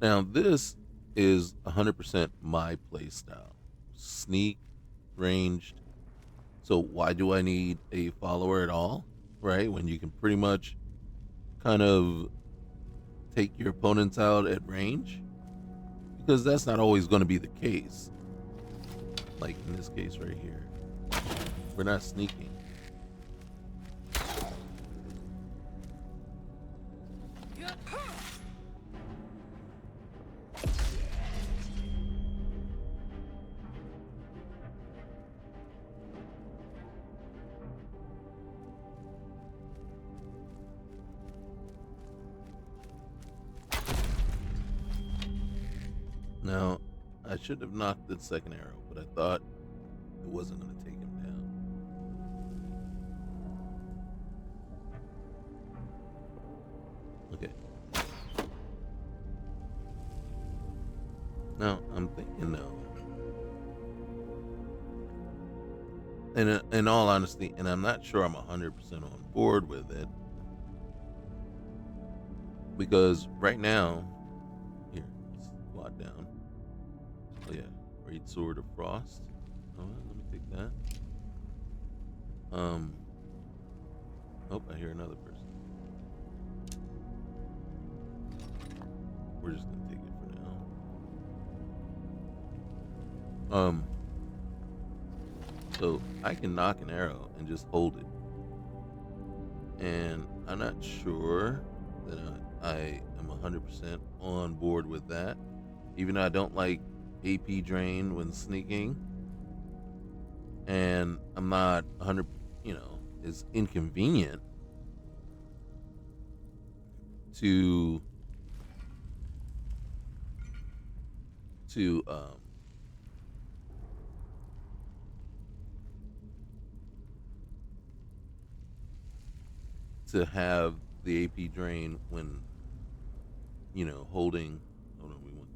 Now, this is 100% my play style. Sneak, ranged. So why do I need a follower at all, right? When you can pretty much kind of take your opponents out at range? Because that's not always going to be the case. Like in this case right here. We're not sneaking. Now, I should have knocked the second arrow, but I thought it wasn't going to take him down. Okay. Now I'm thinking though, and in all honesty, and I'm not sure I'm 100% on board with it, because right now, here, let's squat down. Oh yeah, Great Sword of Frost. Oh, let me take that. Oh, I hear another person. We're just gonna take it for now. So I can knock an arrow and just hold it, and I'm not sure that I am 100% on board with that. Even though I don't like AP drain when sneaking, and I'm not 100, it's inconvenient to have the AP drain when holding. Hold on, we want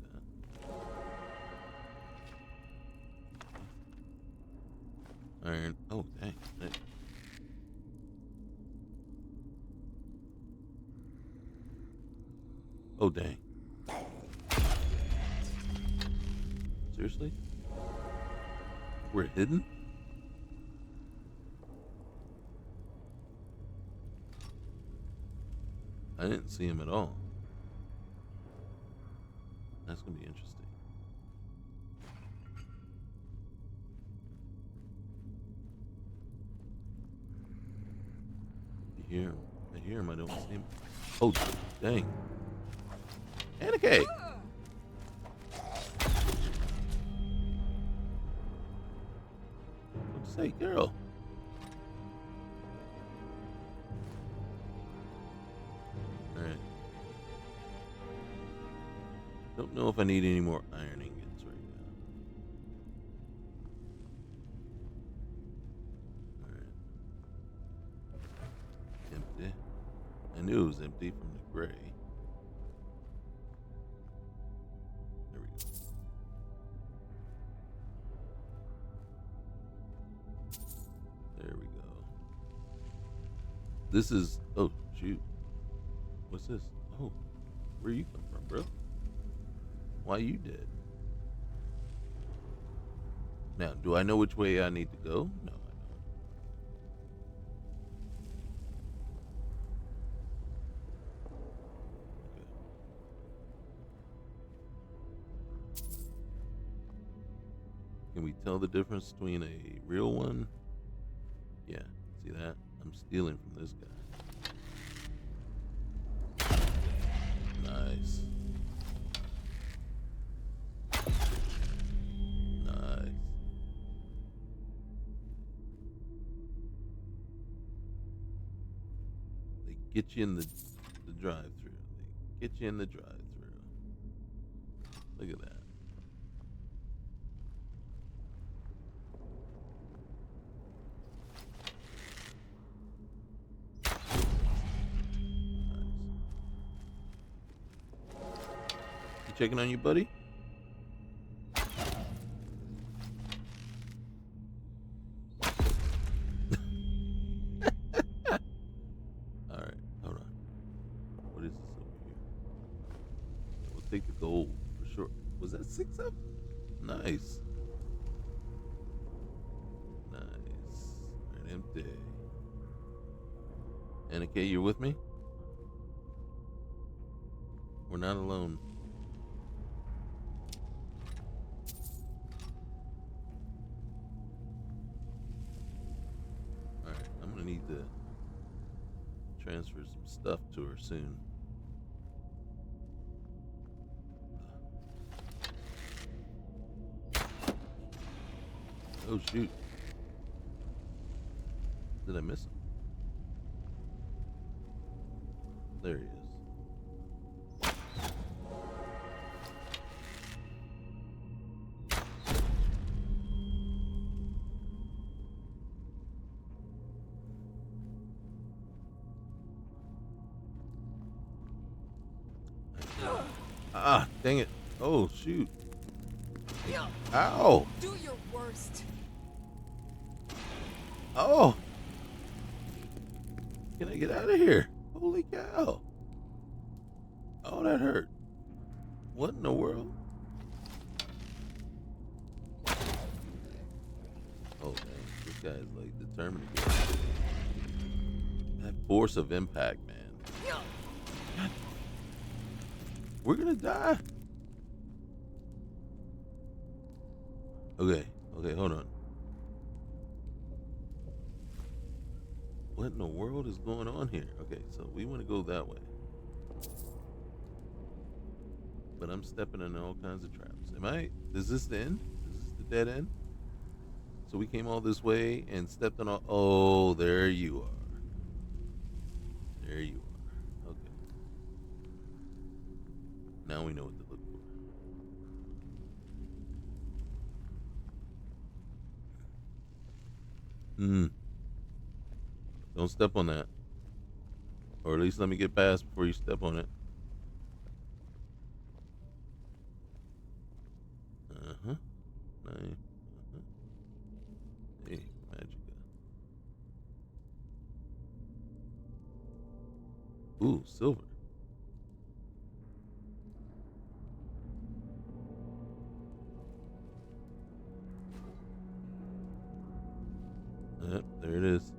that iron. Oh dang. Oh dang. Seriously? We're hidden? I didn't see him at all. That's gonna be interesting. You hear him? I hear him. I don't see him. Oh, dang. Annekke! What'd you say, girl? Alright. Don't know if I need any more iron ingots right now. Alright. Empty. I knew it was empty from the gray. There we go. There we go. This is... Oh, shoot. What's this? Oh, where you come from, bro? Why you dead? Now, do I know which way I need to go? No, I don't. Okay. Can we tell the difference between a real one? Yeah, see that? I'm stealing from this guy. Nice. Nice. They get you in the drive-through. They get you in the drive-through. Look at that. Checking on you, buddy? Alright, hold on. What is this over here? We'll take the gold for sure. Was that 6 up? Nice. Nice. Right, empty. Annekke, you're with me? We're not alone. Need to transfer some stuff to her soon. Oh shoot. Did I miss him? There he is. Ah, dang it. Oh, shoot. Ow. Do your worst. Oh. Can I get out of here? Holy cow. Oh, that hurt. What in the world? Oh, dang. This guy's like determined to get out. That force of impact, man. We're gonna die. Okay, hold on. What in the world is going on here? Okay, so we want to go that way. But I'm stepping in all kinds of traps. Is this the end? Is this the dead end? So we came all this way and stepped on all, oh, there you are. There you are. Okay. Now we know what to look for. Don't step on that. Or at least let me get past before you step on it. Uh-huh. Nice. Uh-huh. Hey, Magica. Ooh, silver. Yep, there it is.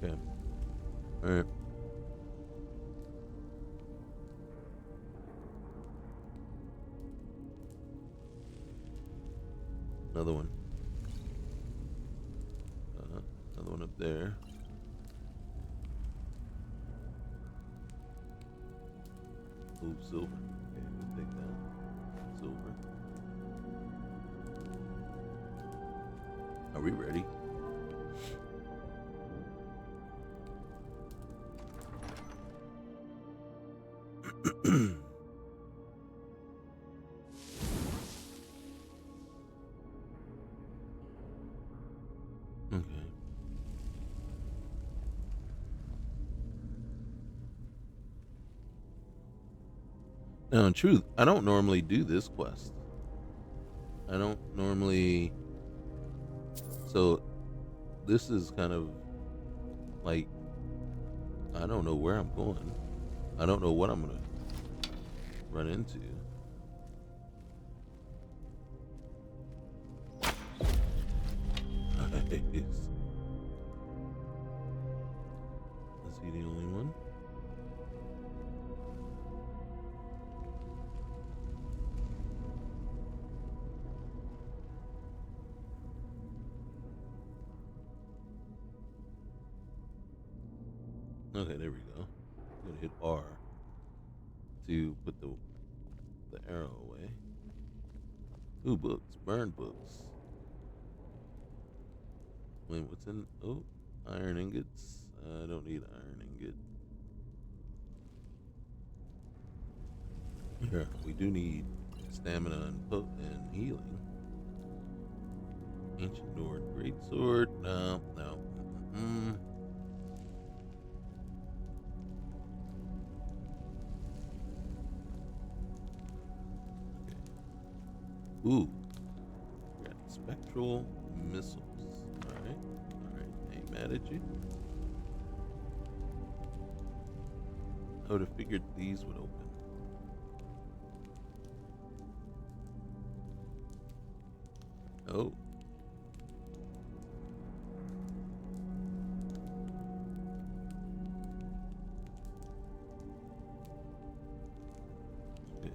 Okay. All right. Another one. Another one up there. Ooh, silver. Okay, we'll take that. Silver. Are we ready? Okay. Now, in truth, I don't normally do this quest. I don't normally. So, this is kind of like, I don't know where I'm going. I don't know what I'm going to run into. Nice. Is he the only one? Okay, there we go. I'm gonna hit R to put the arrow away. Ooh, books. Burn books. Wait, what's in? Oh, iron ingots. I don't need iron ingot. Here, we do need stamina and healing. Ancient Nord greatsword. No. Okay. Ooh, we got spectral missiles. All right. Ain't mad at you. I would have figured these would open. Oh. Okay.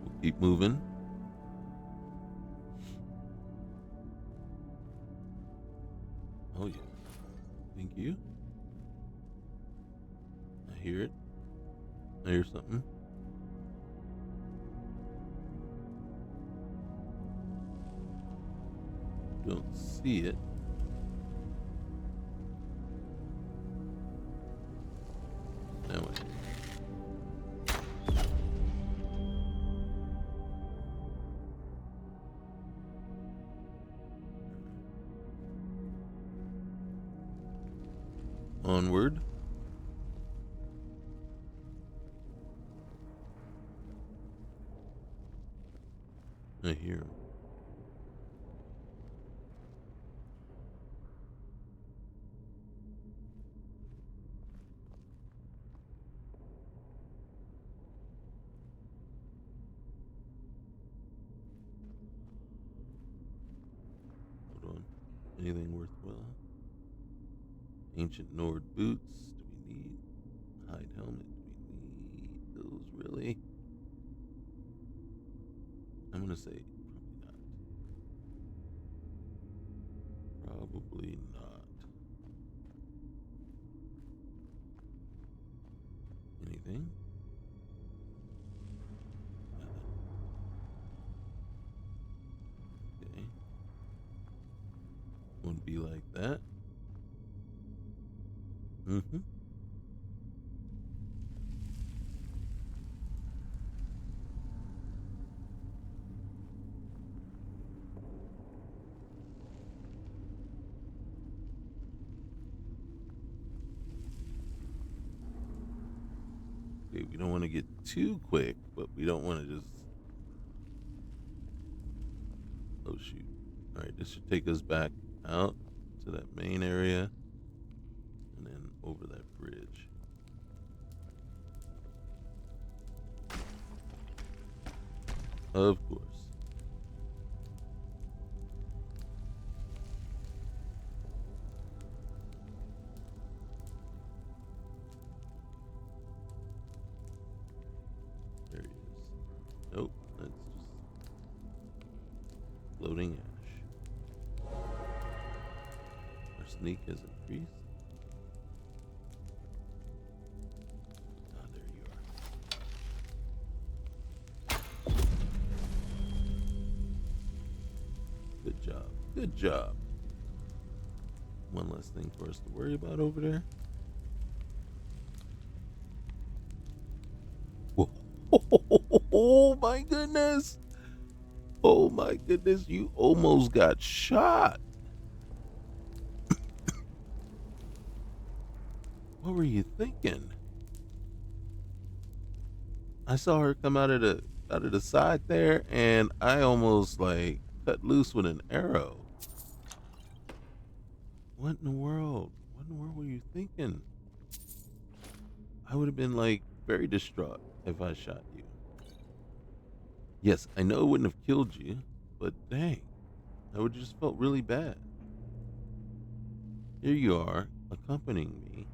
We'll keep moving. Oh yeah. Thank you. I hear it. I hear something. Don't see it. That way. Onward. I hear him. Hold on. Anything worthwhile? Ancient Nord boots. Do we need hide helmet? Do we need those really? I'm gonna say probably not. Probably not. Anything? Nothing. Okay. Wouldn't be like that. Mm-hmm. Okay, we don't want to get too quick, but we don't want to just... Oh, shoot. Alright, this should take us back out to that main area. And then over that bridge. Of course. There he is. Nope, that's just floating ash. Our sneak has increased. Ah, there you are. Good job. Good job. One less thing for us to worry about over there. Whoa. Oh my goodness. Oh my goodness. You almost got shot. What were you thinking? I saw her come out of the side there, and I almost like cut loose with an arrow. What in the world? What in the world were you thinking? I would have been like very distraught if I shot you. Yes, I know it wouldn't have killed you, but dang, I would have just felt really bad. Here you are, accompanying me.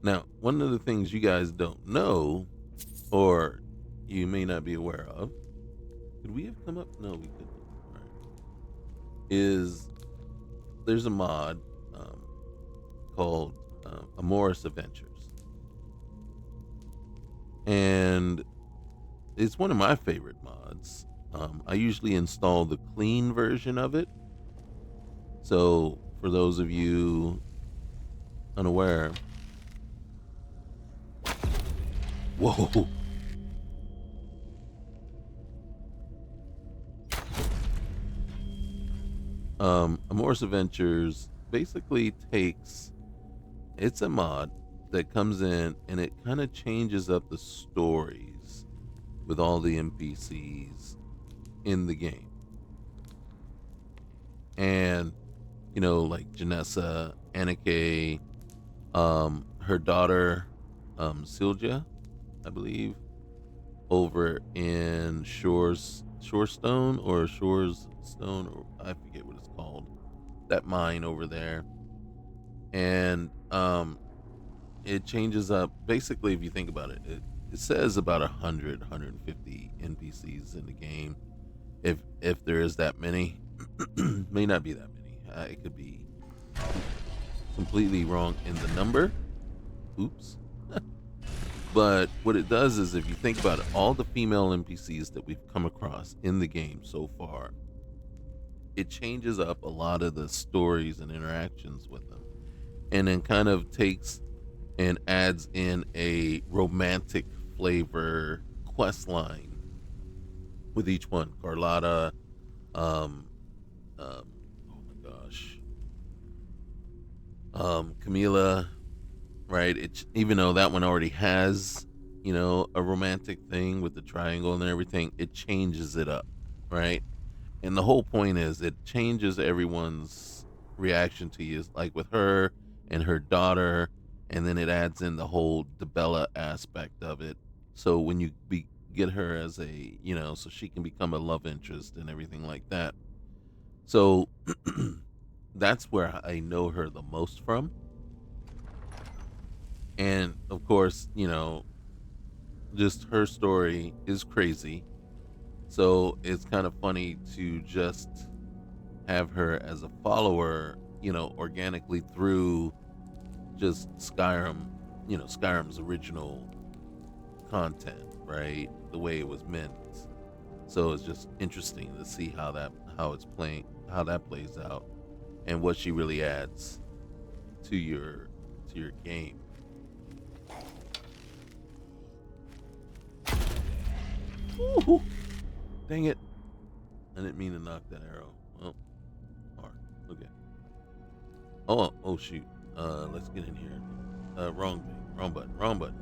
Now, one of the things you guys don't know, or you may not be aware of, could we have come up? No, we couldn't. All right. Is there's a mod called Amorous Adventures, and it's one of my favorite mods. I usually install the clean version of it. So, for those of you unaware, whoa. Amorous Adventures basically takes, it's a mod that comes in and it kind of changes up the stories with all the NPCs in the game. And, you know, like Janessa, Annekke, her daughter, Silja, I believe, over in Shorestone, or Shores Stone, or I forget what it's called, that mine over there. And it changes up basically. If you think about it, it says about 150 NPCs in the game, if there is that many. May not be that many. It could be completely wrong in the number. Oops. But what it does is, if you think about it, all the female NPCs that we've come across in the game so far, it changes up a lot of the stories and interactions with them, and then kind of takes and adds in a romantic flavor quest line with each one. Carlotta, oh my gosh, Camila, right? Even though that one already has, a romantic thing with the triangle and everything, it changes it up, right? And the whole point is it changes everyone's reaction to you. Like with her and her daughter, and then it adds in the whole Debella aspect of it. So when you get her as a, so she can become a love interest and everything like that. So that's where I know her the most from. And of course, just her story is crazy. So it's kind of funny to just have her as a follower, organically through just Skyrim, Skyrim's original content, right? The way it was meant. So it's just interesting to see how that plays out, and what she really adds to your game. Ooh, dang it. I didn't mean to knock that arrow. Well, hard. Okay. Oh shoot. Let's get in here. Wrong button.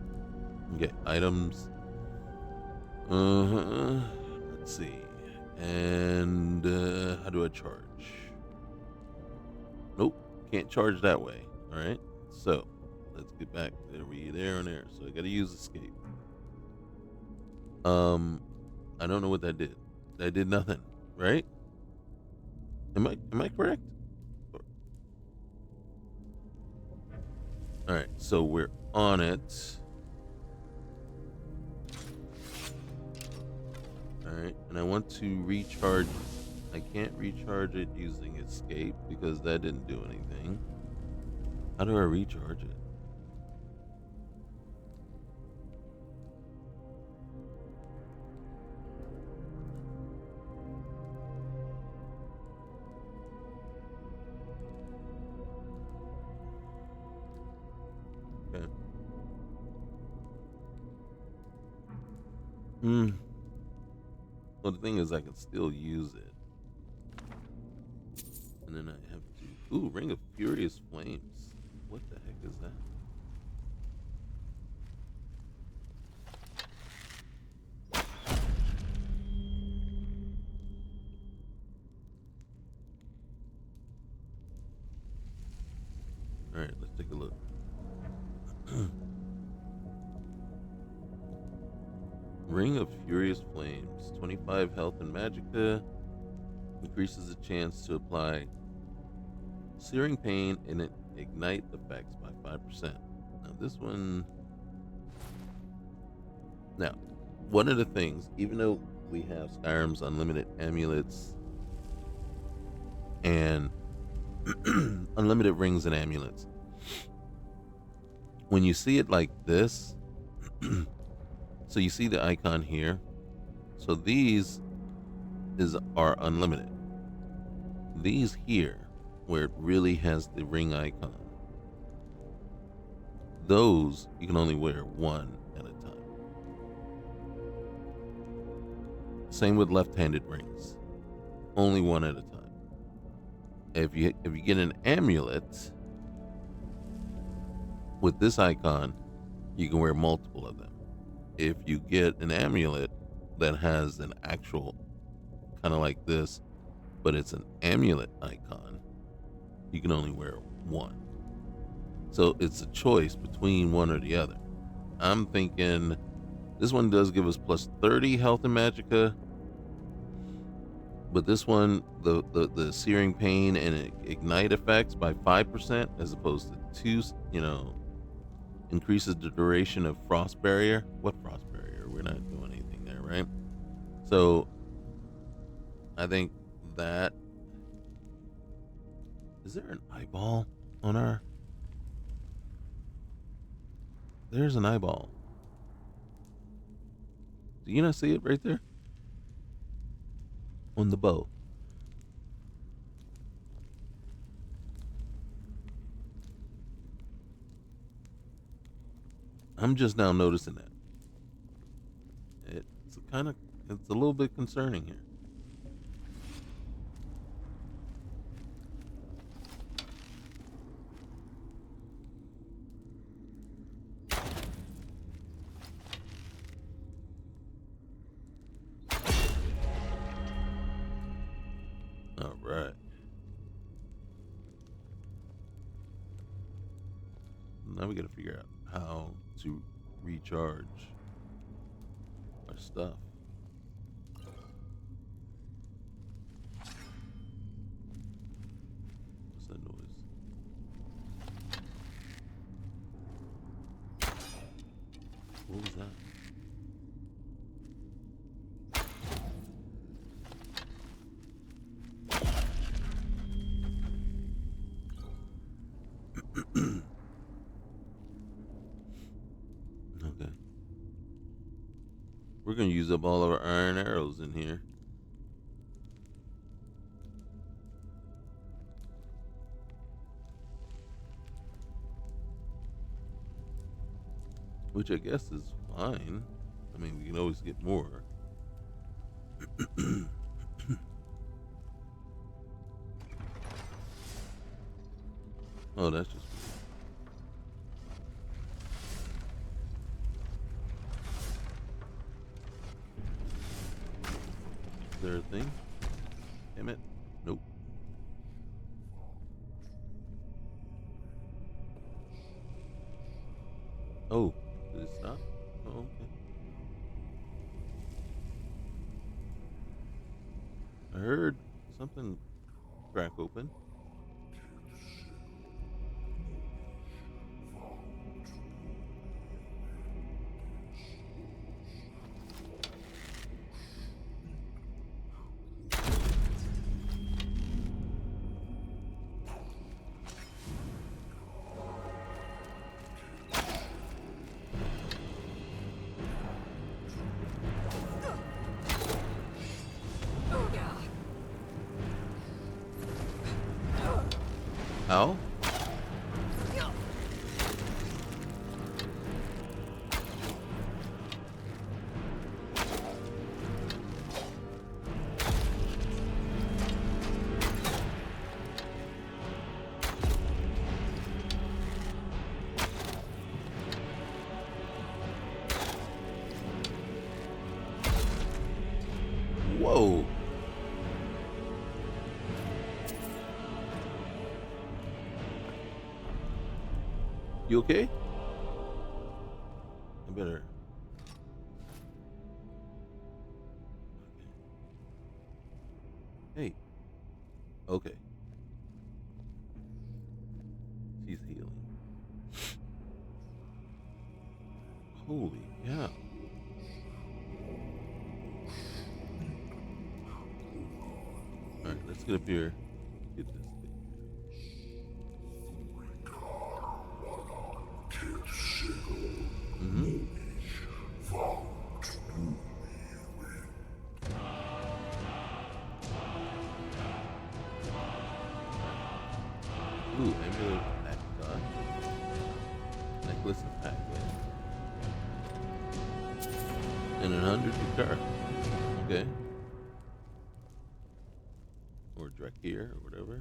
Okay, items. Let's see. And how do I charge? Nope, can't charge that way. All right. So let's get back. There and there. So I gotta use escape. I don't know what that did. That did nothing, right? Am I correct? All right, so we're on it. All right, and I want to recharge. I can't recharge it using escape because that didn't do anything. How do I recharge it? Okay. Well, the thing is, I can still use it. And then I have to... Ooh, Ring of Furious Flames. What the heck is that? Alright, let's take a look. Ring of Furious Flames. 25 health and magicka. Increases the chance to apply searing pain and ignite effects by 5%. Now this one... Now, one of the things, even though we have Skyrim's unlimited amulets and unlimited rings and amulets, when you see it like this, so you see the icon here, so these are unlimited. These here, where it really has the ring icon, those you can only wear one at a time. Same with left-handed rings, only one at a time. If you get an amulet with this icon, you can wear multiple of them. If you get an amulet that has an actual kind of like this, but it's an amulet icon, you can only wear one. So it's a choice between one or the other. I'm thinking this one does give us plus 30 health and magicka, but this one, the searing pain and ignite effects by 5% as opposed to 2, increases the duration of frost barrier. What frost barrier? We're not doing anything there, right? So I think that... Is there an eyeball on our... There's an eyeball. Do you not see it right there? On the bow. I'm just now noticing that. It's a little bit concerning here. All right. Now we got to figure out how to recharge our stuff. What's that noise? What was that? Okay. We're going to use up all of our iron arrows in here. Which I guess is fine. I mean, we can always get more. Oh, that's just weird. Is there a thing? Damn it. Nope. Oh, did it stop? Oh, okay. I heard something crack open. How? Whoa. You okay? I better. Okay. Hey. Okay. She's healing. Holy cow. Alright, let's get up here. Get this thing. Mm-hmm. Ooh, amulet pack. Necklace and packlet. And 100 guitar. Okay. Or Drakir or whatever.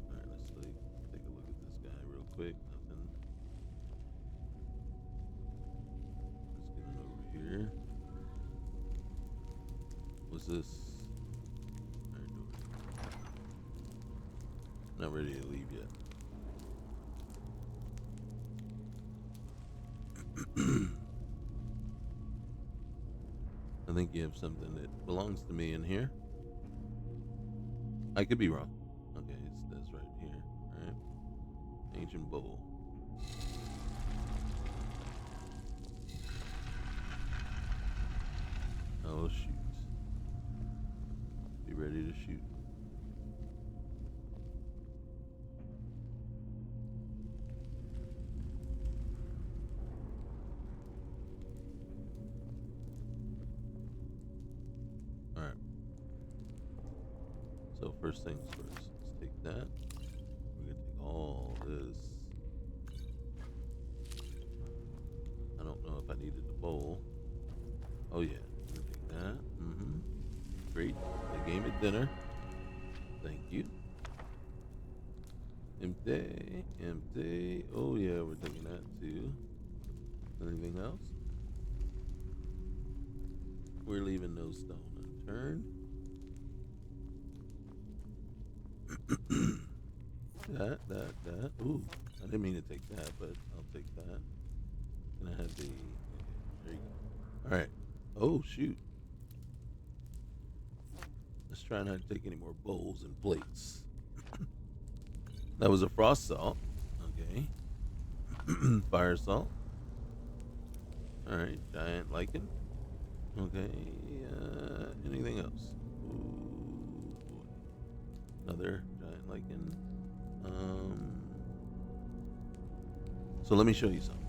Alright, let's take a look at this guy real quick. Nothing. Let's get it over here. What's this? Iron door. Not ready to leave yet. I think you have something that belongs to me in here. I could be wrong. Okay, that's right here. Alright. Ancient bowl. Oh, shoot. Be ready to shoot. first things first. Let's take that. We're gonna take all this. I don't know if I needed the bowl. Oh yeah, we're gonna take that. Great. They gave me dinner. Thank you. Empty, empty. Oh yeah, we're taking that too. Anything else? We're leaving no stone unturned. that. Ooh, I didn't mean to take that, but I'll take that. And I had the. Okay, there you go. All right. Oh shoot. Let's try not to take any more bowls and plates. That was a frost salt. Okay. Fire salt. All right. Giant lichen. Okay. Anything else? Ooh, another giant lichen. So let me show you something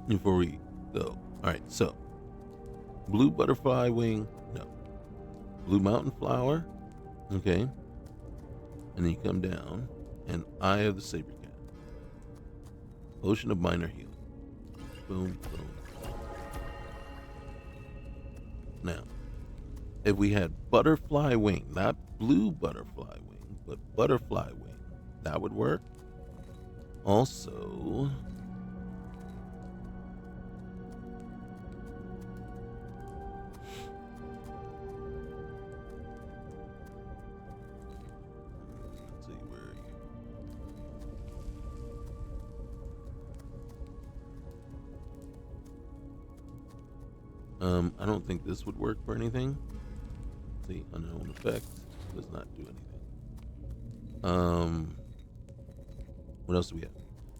before we go. All right. So blue butterfly wing. No. Blue mountain flower. Okay. And then you come down, and Eye of the Saber Cat. Potion of minor healing. Boom, boom. Now, if we had butterfly wing, not blue butterfly wing, but butterfly wing, that would work. Also, let's see, where are you? I don't think this would work for anything. See, unknown effect does not do anything. What else do we have?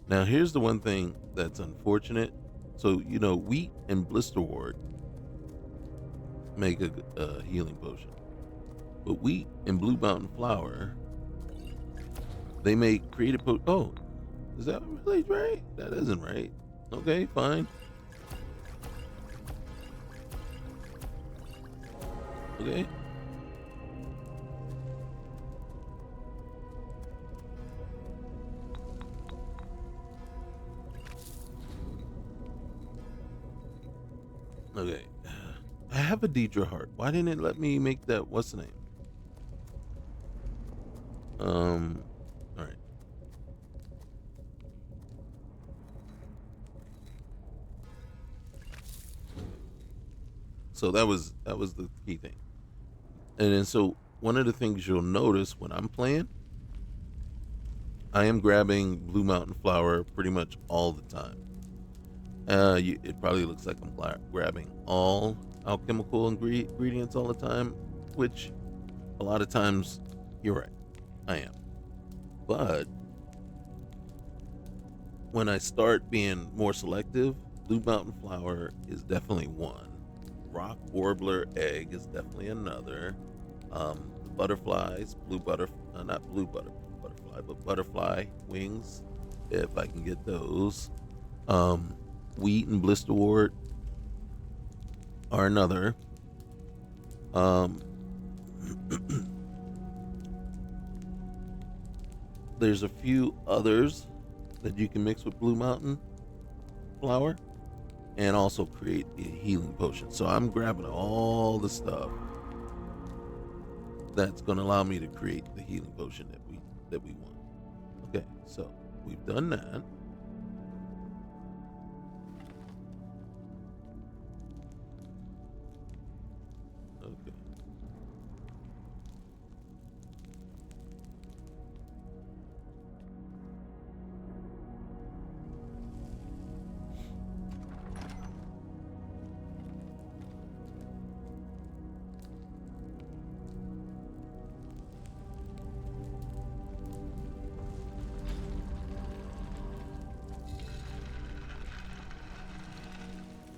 Now, here's the one thing that's unfortunate. So, you know, wheat and blisterwort make a healing potion. But wheat and blue mountain flower, they make creative potion. Oh, is that really right? That isn't right. Okay, fine. Okay. Okay. I have a Deidre heart. Why didn't it let me make that? What's the name? All right. So that was the key thing. And then so one of the things you'll notice when I'm playing, I am grabbing blue mountain flower pretty much all the time. It probably looks like I'm grabbing all alchemical ingredients all the time, which a lot of times you're right, I am. But when I start being more selective, blue mountain flower is definitely one. Rock warbler egg is definitely another. Butterflies, but butterfly wings, if I can get those. Wheat and blisterwort are another. There's a few others that you can mix with blue mountain flower and also create a healing potion. So I'm grabbing all the stuff that's going to allow me to create the healing potion that we want. Okay, so we've done that.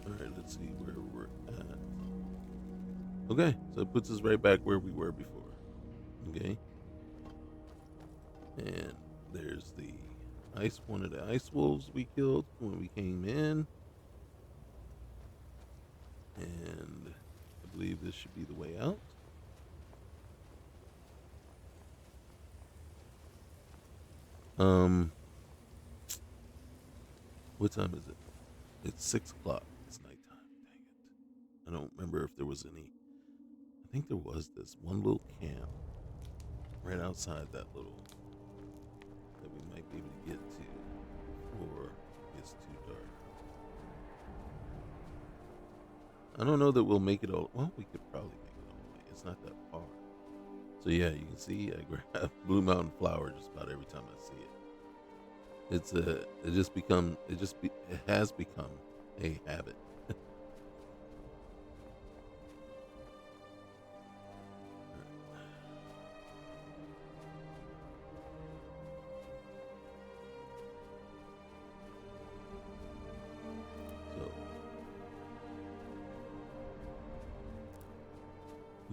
Okay. Let's see where we're at. Okay, so it puts us right back where we were before. Okay. And there's the one of the ice wolves we killed when we came in. And I believe this should be the way out. What time is it? It's 6 o'clock. It's nighttime. Dang it. I don't remember if there was any. I think there was this one little camp right outside that little that we might be able to get to before it gets too dark. I don't know that we'll make it all. Well, we could probably make it all the way. It's not that far. So yeah, you can see I grab Blue Mountain Flower just about every time I see it. It has become a habit.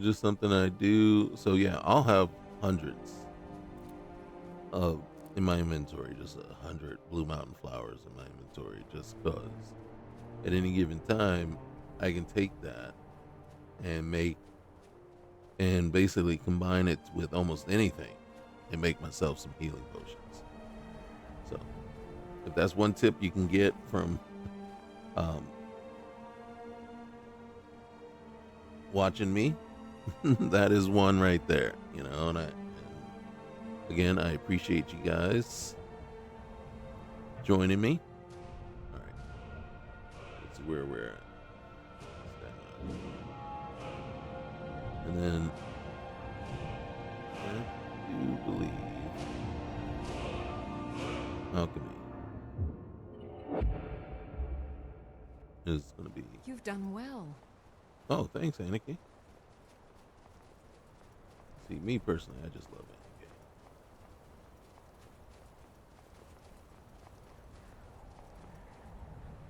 Just something I do. So yeah, I'll have hundreds of in my inventory, just 100 Blue Mountain Flowers in my inventory, just because at any given time I can take that and basically combine it with almost anything and make myself some healing potions. So if that's one tip you can get from watching me, that is one right there, and again, I appreciate you guys joining me. All right, let's see where we're at. And then I do believe Alchemy is going to be. You've done well. Oh, thanks, Annekke. See, me personally, I just love Annekke.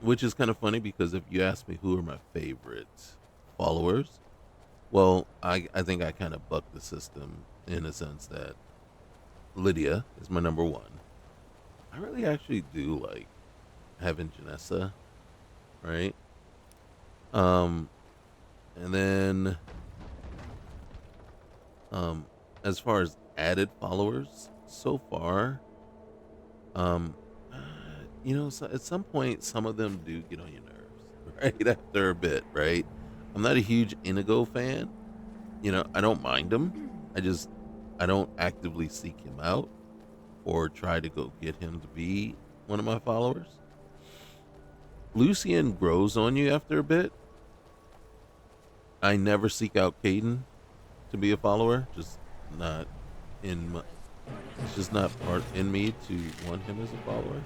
Which is kind of funny because if you ask me who are my favorite followers, well, I think I kind of buck the system in a sense that Lydia is my number one. I really actually do like having Janessa, right? And then as far as added followers so far, so at some point some of them do get on your nerves, right? After a bit, right? I'm not a huge Inigo fan. I don't mind him. I don't actively seek him out or try to go get him to be one of my followers. Lucian grows on you after a bit. I never seek out Caden to be a follower. Just not in my, it's just not part in me to want him as a follower.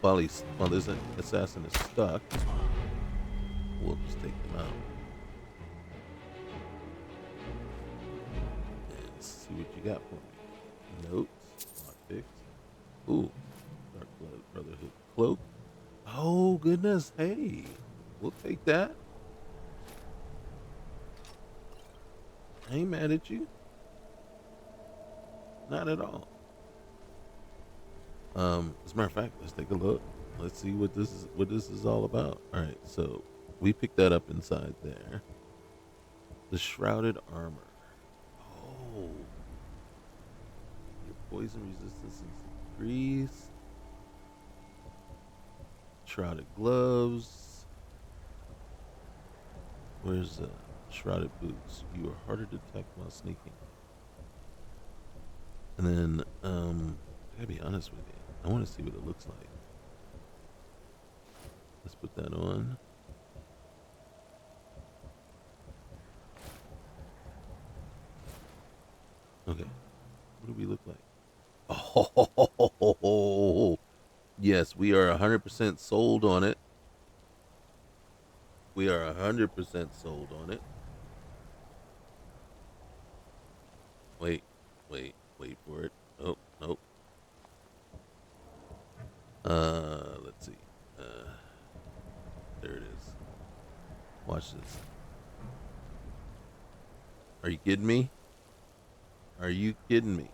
While this assassin is stuck, we'll just take him out. And see what you got for me. Notes, lockpicks. Ooh, Dark Brotherhood cloak. Oh goodness, hey, we'll take that. I ain't mad at you. Not at all. As a matter of fact, let's take a look. Let's see what this is all about. All right, so we picked that up inside there. The Shrouded Armor. Oh, your poison resistance is increased. Shrouded gloves. Where's the shrouded boots? You are harder to detect while sneaking. And then, I gotta be honest with you. I want to see what it looks like. Let's put that on. Okay. What do we look like? Oh, yes, we are 100% sold on it. We are 100% sold on it. Wait for it. Oh, nope. Let's see. There it is. Watch this. Are you kidding me? Are you kidding me?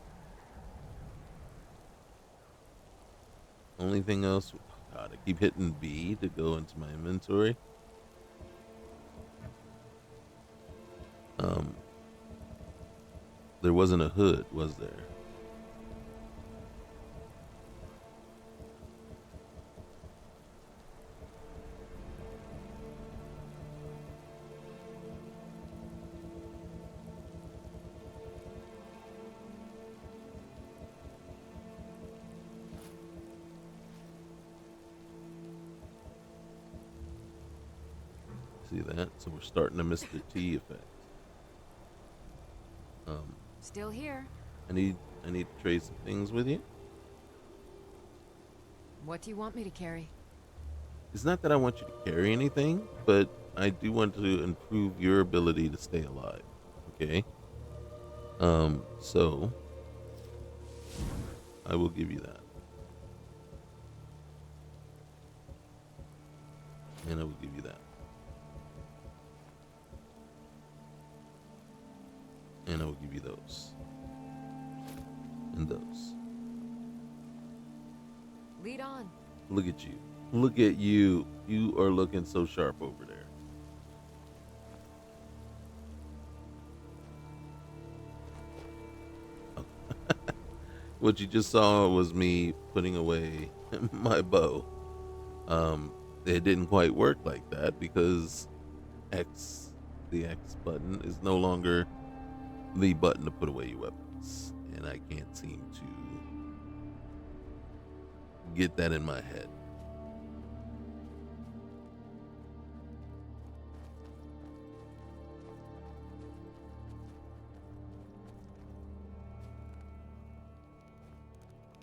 Only thing else, oh God, I keep hitting B to go into my inventory. There wasn't a hood, was there? See that? So we're starting to miss the T effect. Still here. I need to trade some things with you. What do you want me to carry? It's not that I want you to carry anything, but I do want to improve your ability to stay alive. Okay? So I will give you that. And I will give you that. And I will give you those. And those. Lead on. Look at you. Look at you. You are looking so sharp over there. What you just saw was me putting away my bow. It didn't quite work like that because the X button is no longer the button to put away your weapons. And I can't seem to get that in my head.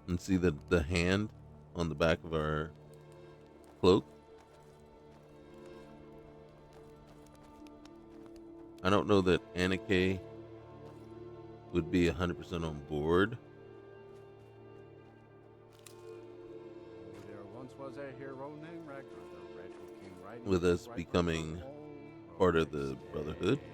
And see the hand on the back of our cloak? I don't know that Annekke would be 100% on board. There once was a hero named Ragnar, the red who came riding With us right becoming from all part of the roads Brotherhood. dead.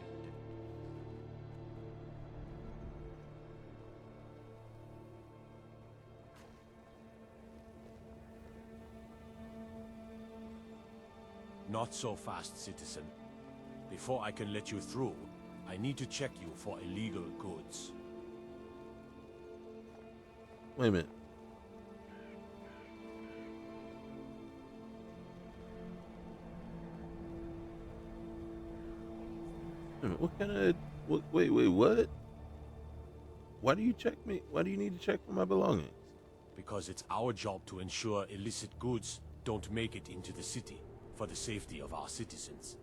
Not so fast, citizen. Before I can let you through, I need to check you for illegal goods. Wait a minute. What kind of... Wait, what? Why do you check me? Why do you need to check for my belongings? Because it's our job to ensure illicit goods don't make it into the city, for the safety of our citizens.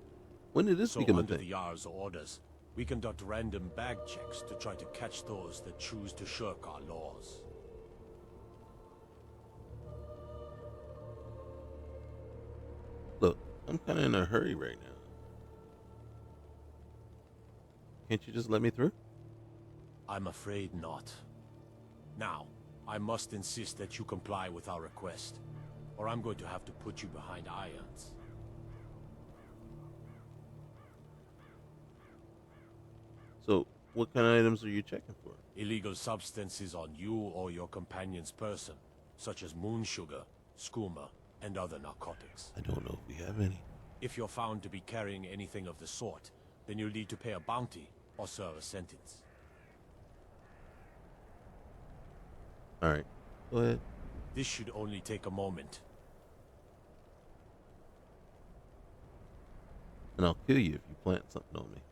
When did this So become a under thing? the Jarl's orders, we conduct random bag checks to try to catch those that choose to shirk our laws. Look, I'm kind of in a hurry right now. Can't you just let me through? I'm afraid not. Now, I must insist that you comply with our request, or I'm going to have to put you behind irons. So, what kind of items are you checking for? Illegal substances on you or your companion's person, such as moon sugar, skooma, and other narcotics. I don't know if we have any. If you're found to be carrying anything of the sort, then you'll need to pay a bounty or serve a sentence. Alright, go ahead. This should only take a moment. And I'll kill you if you plant something on me.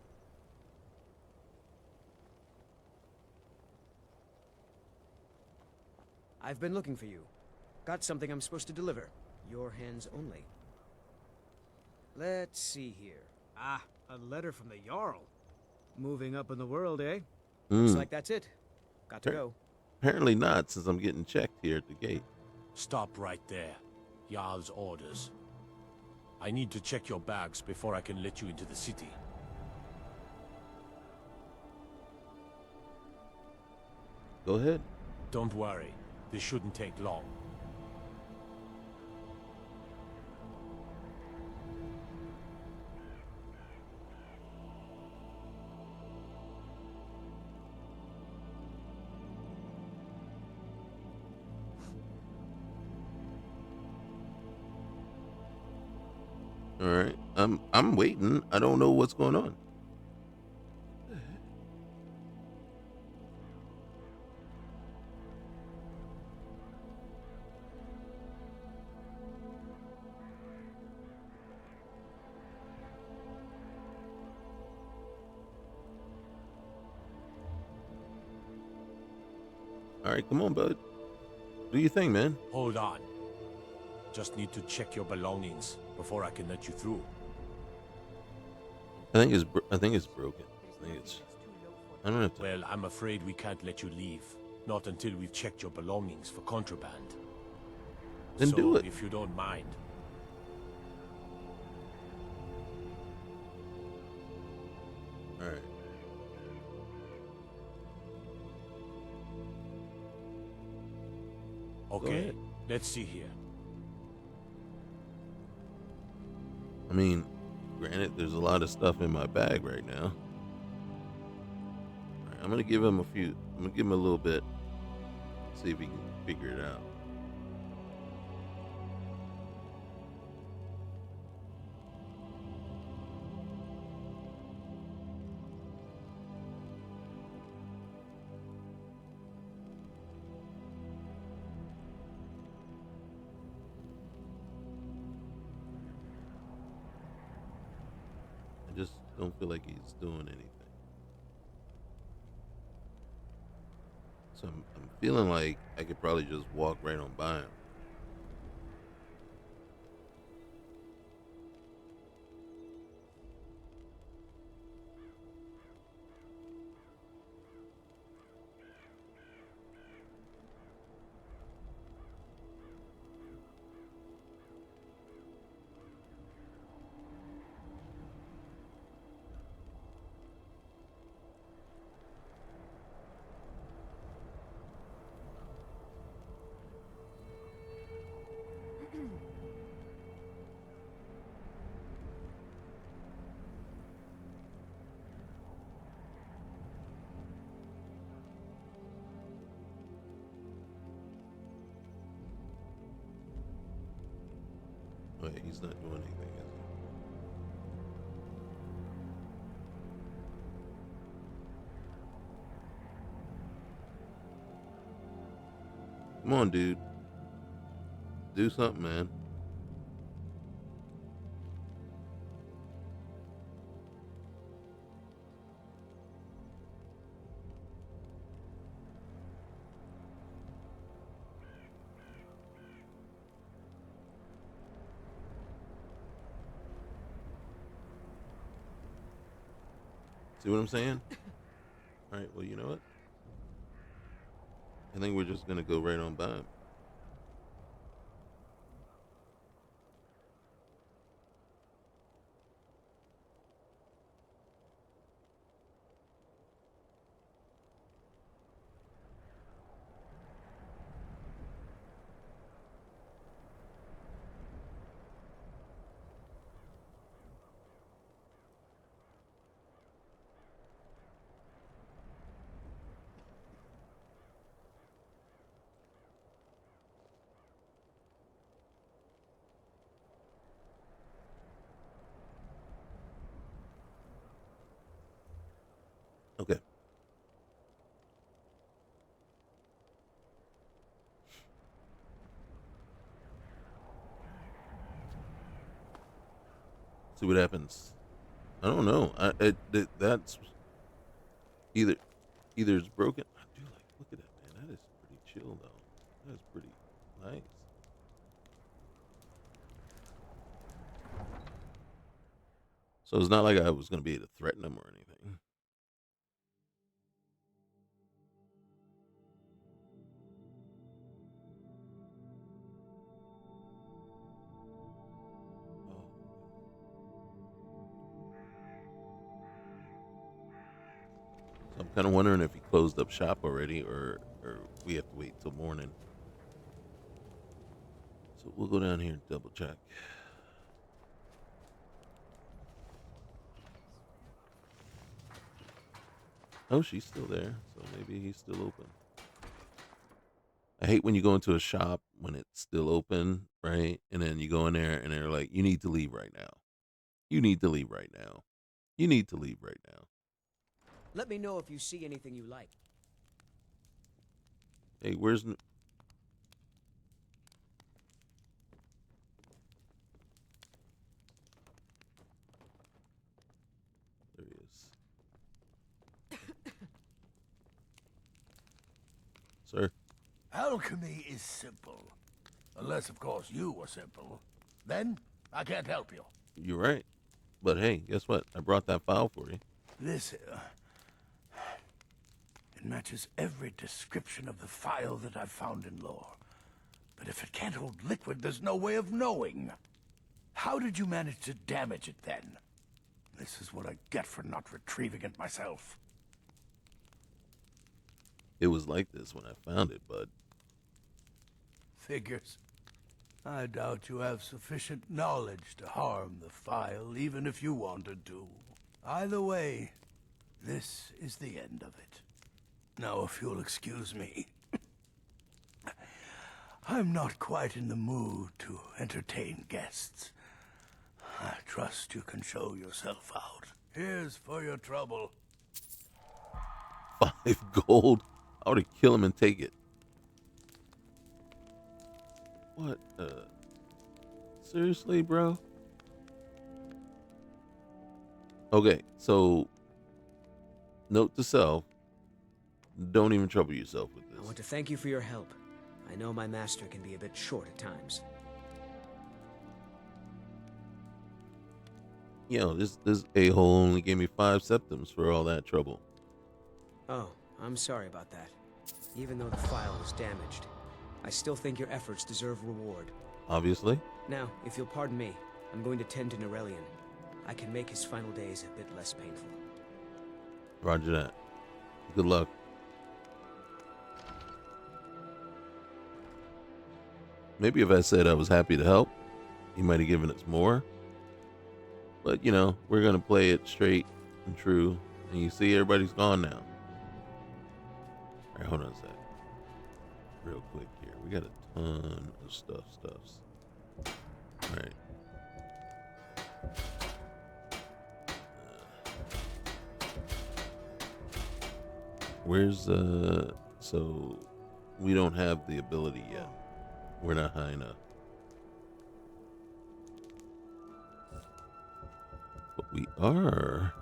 I've been looking for you. Got something I'm supposed to deliver. Your hands only. Let's see here. Ah, a letter from the Jarl. Moving up in the world, eh? Looks like that's it. Got to Sure. go. Apparently not, since I'm getting checked here at the gate. Stop right there. Jarl's orders. I need to check your bags before I can let you into the city. Go ahead. Don't worry. This shouldn't take long. All right. I'm waiting. I don't know what's going on. All right, come on, bud. Do your thing, man. Hold on. Just need to check your belongings before I can let you through. I think it's broken. I think it's. I don't have to. Well, I'm afraid we can't let you leave. Not until we've checked your belongings for contraband. Then so, do it. if you don't mind. All right. Okay, let's see here. I mean, granted, there's a lot of stuff in my bag right now. All right, I'm gonna give him a few. I'm gonna give him a little bit. See if he can figure it out. I just don't feel like he's doing anything. So I'm feeling like I could probably just walk right on by him. Wait, he's not doing anything, is he? Come on, dude. Do something, man. See what I'm saying? All right, well, you know what? I think we're just going to go right on by him. Okay. See what happens. I don't know. That's either it's broken. I do like. Look at that, man. That is pretty chill, though. That is pretty nice. So it's not like I was gonna be able to threaten him or anything. So I'm kind of wondering if he closed up shop already, or we have to wait till morning. So we'll go down here and double check. Oh, she's still there, so maybe he's still open. I hate when you go into a shop when it's still open, right? And then you go in there and they're like, you need to leave right now. You need to leave right now. You need to leave right now. Let me know if you see anything you like. Hey, where's... There he is. sir. Alchemy is simple. Unless, of course, you are simple. Then, I can't help you. You're right. But hey, guess what? I brought that file for you. This, it matches every description of the file that I've found in lore. But if it can't hold liquid, there's no way of knowing. How did you manage to damage it then? This is what I get for not retrieving it myself. It was like this when I found it, bud. Figures. I doubt you have sufficient knowledge to harm the file, even if you wanted to. Either way, this is the end of it. Now, if you'll excuse me, I'm not quite in the mood to entertain guests. I trust you can show yourself out. Here's for your trouble. 5 gold. I ought to kill him and take it. What? Seriously, bro? Okay, so note to self: don't even trouble yourself with I this. want to thank you for your help. I know my master can be a bit short at times. Yo, this a-hole only gave me 5 septims for all that trouble. Oh, I'm sorry about that. Even though the file was damaged, I still think your efforts deserve reward. Obviously. Now, if you'll pardon me, I'm going to tend to Norelian. I can make his final days a bit less painful. Roger that. Good luck. Maybe if I said I was happy to help, he might have given us more. But, you know, we're going to play it straight and true. And you see, everybody's gone now. All right, hold on a sec. Real quick here. We got a ton of stuffs. All right. Where's, so we don't have the ability yet. We're not high enough. But we are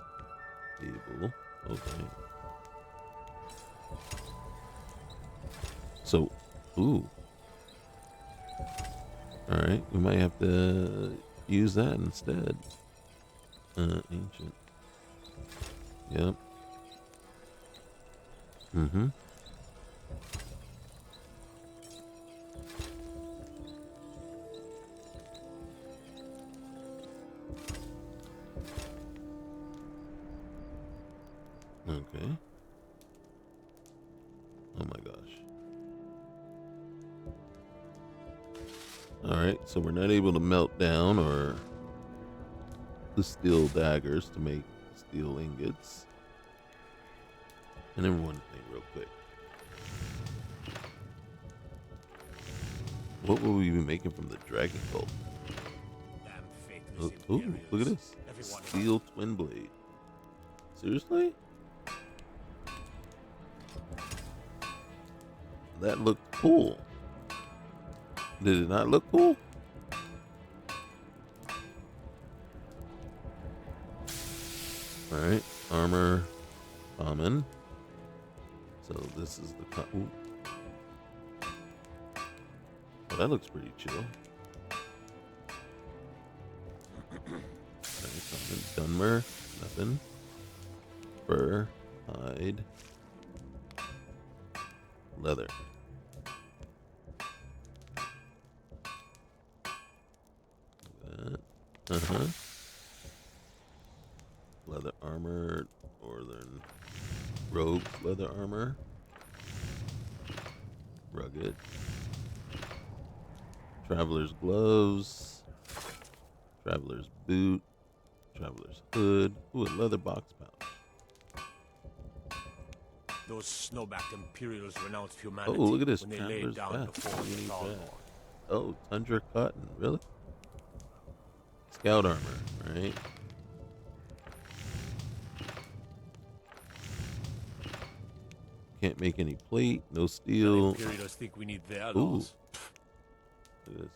able. Okay. So, ooh. Alright, we might have to use that instead. Ancient. Yep. Mm-hmm. Okay. Oh my gosh. Alright, so we're not able to melt down or the steel daggers to make steel ingots. And then one thing real quick. What will we be making from the dragon bolt? Ooh, look at this. Steel twin blade. Seriously? That looked cool. Did it not look cool? Alright, armor common. So this is the ooh. Oh, that looks pretty chill. Dunmer, nothing. Fur, hide, leather. That. Leather armor, northern rogue leather armor. Rugged. Traveler's gloves. Traveler's boot. Traveler's hood. Ooh, a leather box pouch. Those snowbacked Imperials renounced humanity. Oh, look at this. When they Traveler's laid down vest. before the Dawn. Oh, tundra cotton. Really? Scout armor, right? Can't make any plate, no steel. Imperials think we need their Ooh. laws. Look at this.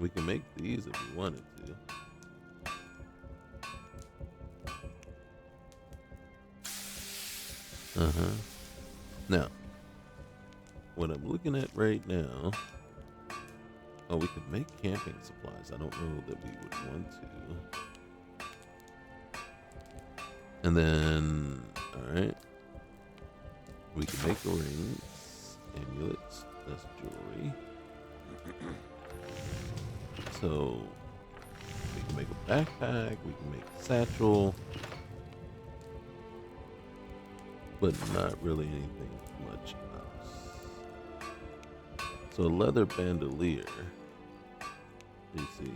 We can make these if we wanted to. Now, what I'm looking at right now. Oh, we could make camping supplies. I don't know that we would want to. And then, all right, we can make rings, amulets. That's jewelry. So we can make a backpack. We can make a satchel, but not really anything much else. So a leather bandolier. You see.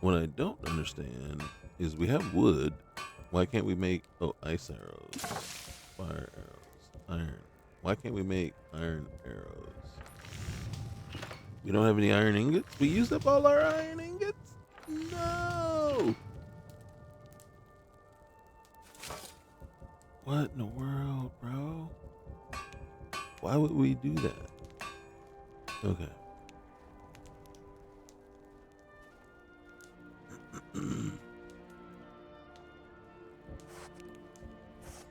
What I don't understand is we have wood. Why can't we make ice arrows, fire arrows, iron? Why can't we make iron arrows? We don't have any iron ingots? We used up all our iron ingots? No! What in the world, bro? Why would we do that? Okay.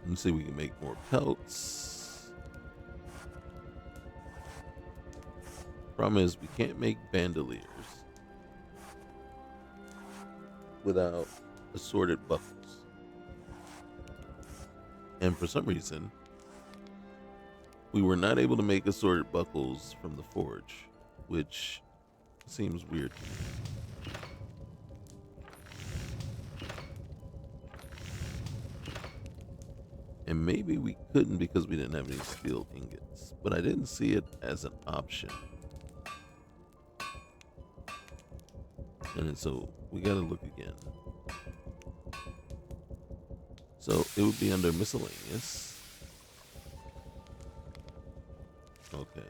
Let's see, we can make more pelts. Problem is, we can't make bandoliers without assorted buckles. And for some reason, we were not able to make assorted buckles from the forge, which seems weird to me. And maybe we couldn't because we didn't have any steel ingots, but I didn't see it as an option. And so we gotta look again. So it would be under miscellaneous. Okay.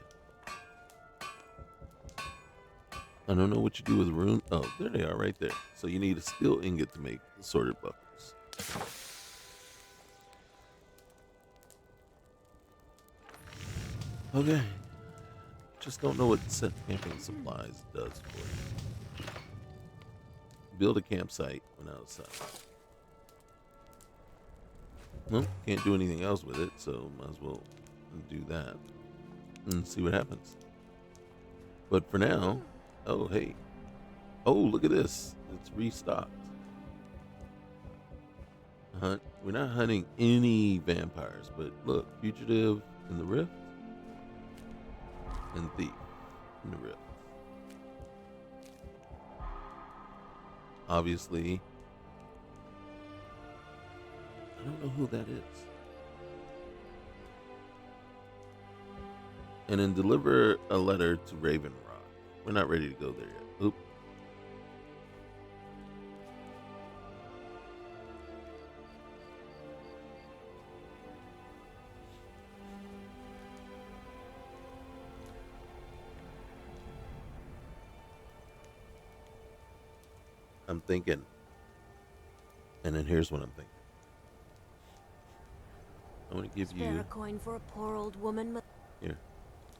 I don't know what you do with rune. Oh, there they are right there. So you need a steel ingot to make assorted buckles. Okay. Just don't know what set camping supplies does for you. Build a campsite when outside. Well, can't do anything else with it, so might as well do that and see what happens. But for now, oh hey. Oh, look at this. It's restocked. Hunt. We're not hunting any vampires, but look, fugitive in the rift. And thief in the rift. Obviously, I don't know who that is. And then deliver a letter to Raven Rock. We're not ready to go there yet. Oop. I'm thinking, and then here's what I'm thinking. I want to give Spare you a coin for a poor old woman. here.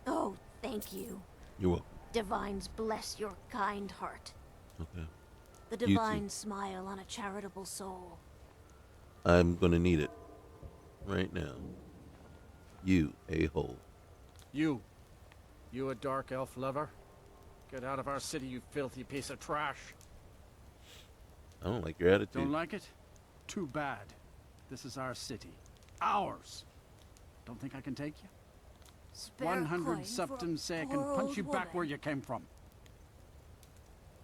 Oh, thank you. You're welcome. Divines bless your kind heart. Okay. The divine smile on a charitable soul. I'm gonna need it right now. You a-hole. You a dark elf lover? Get out of our city, you filthy piece of trash. I don't like your attitude. Don't like it? Too bad. This is our city. Ours. Don't think I can take you? Spare 100 septum say I can punch you back where you came from.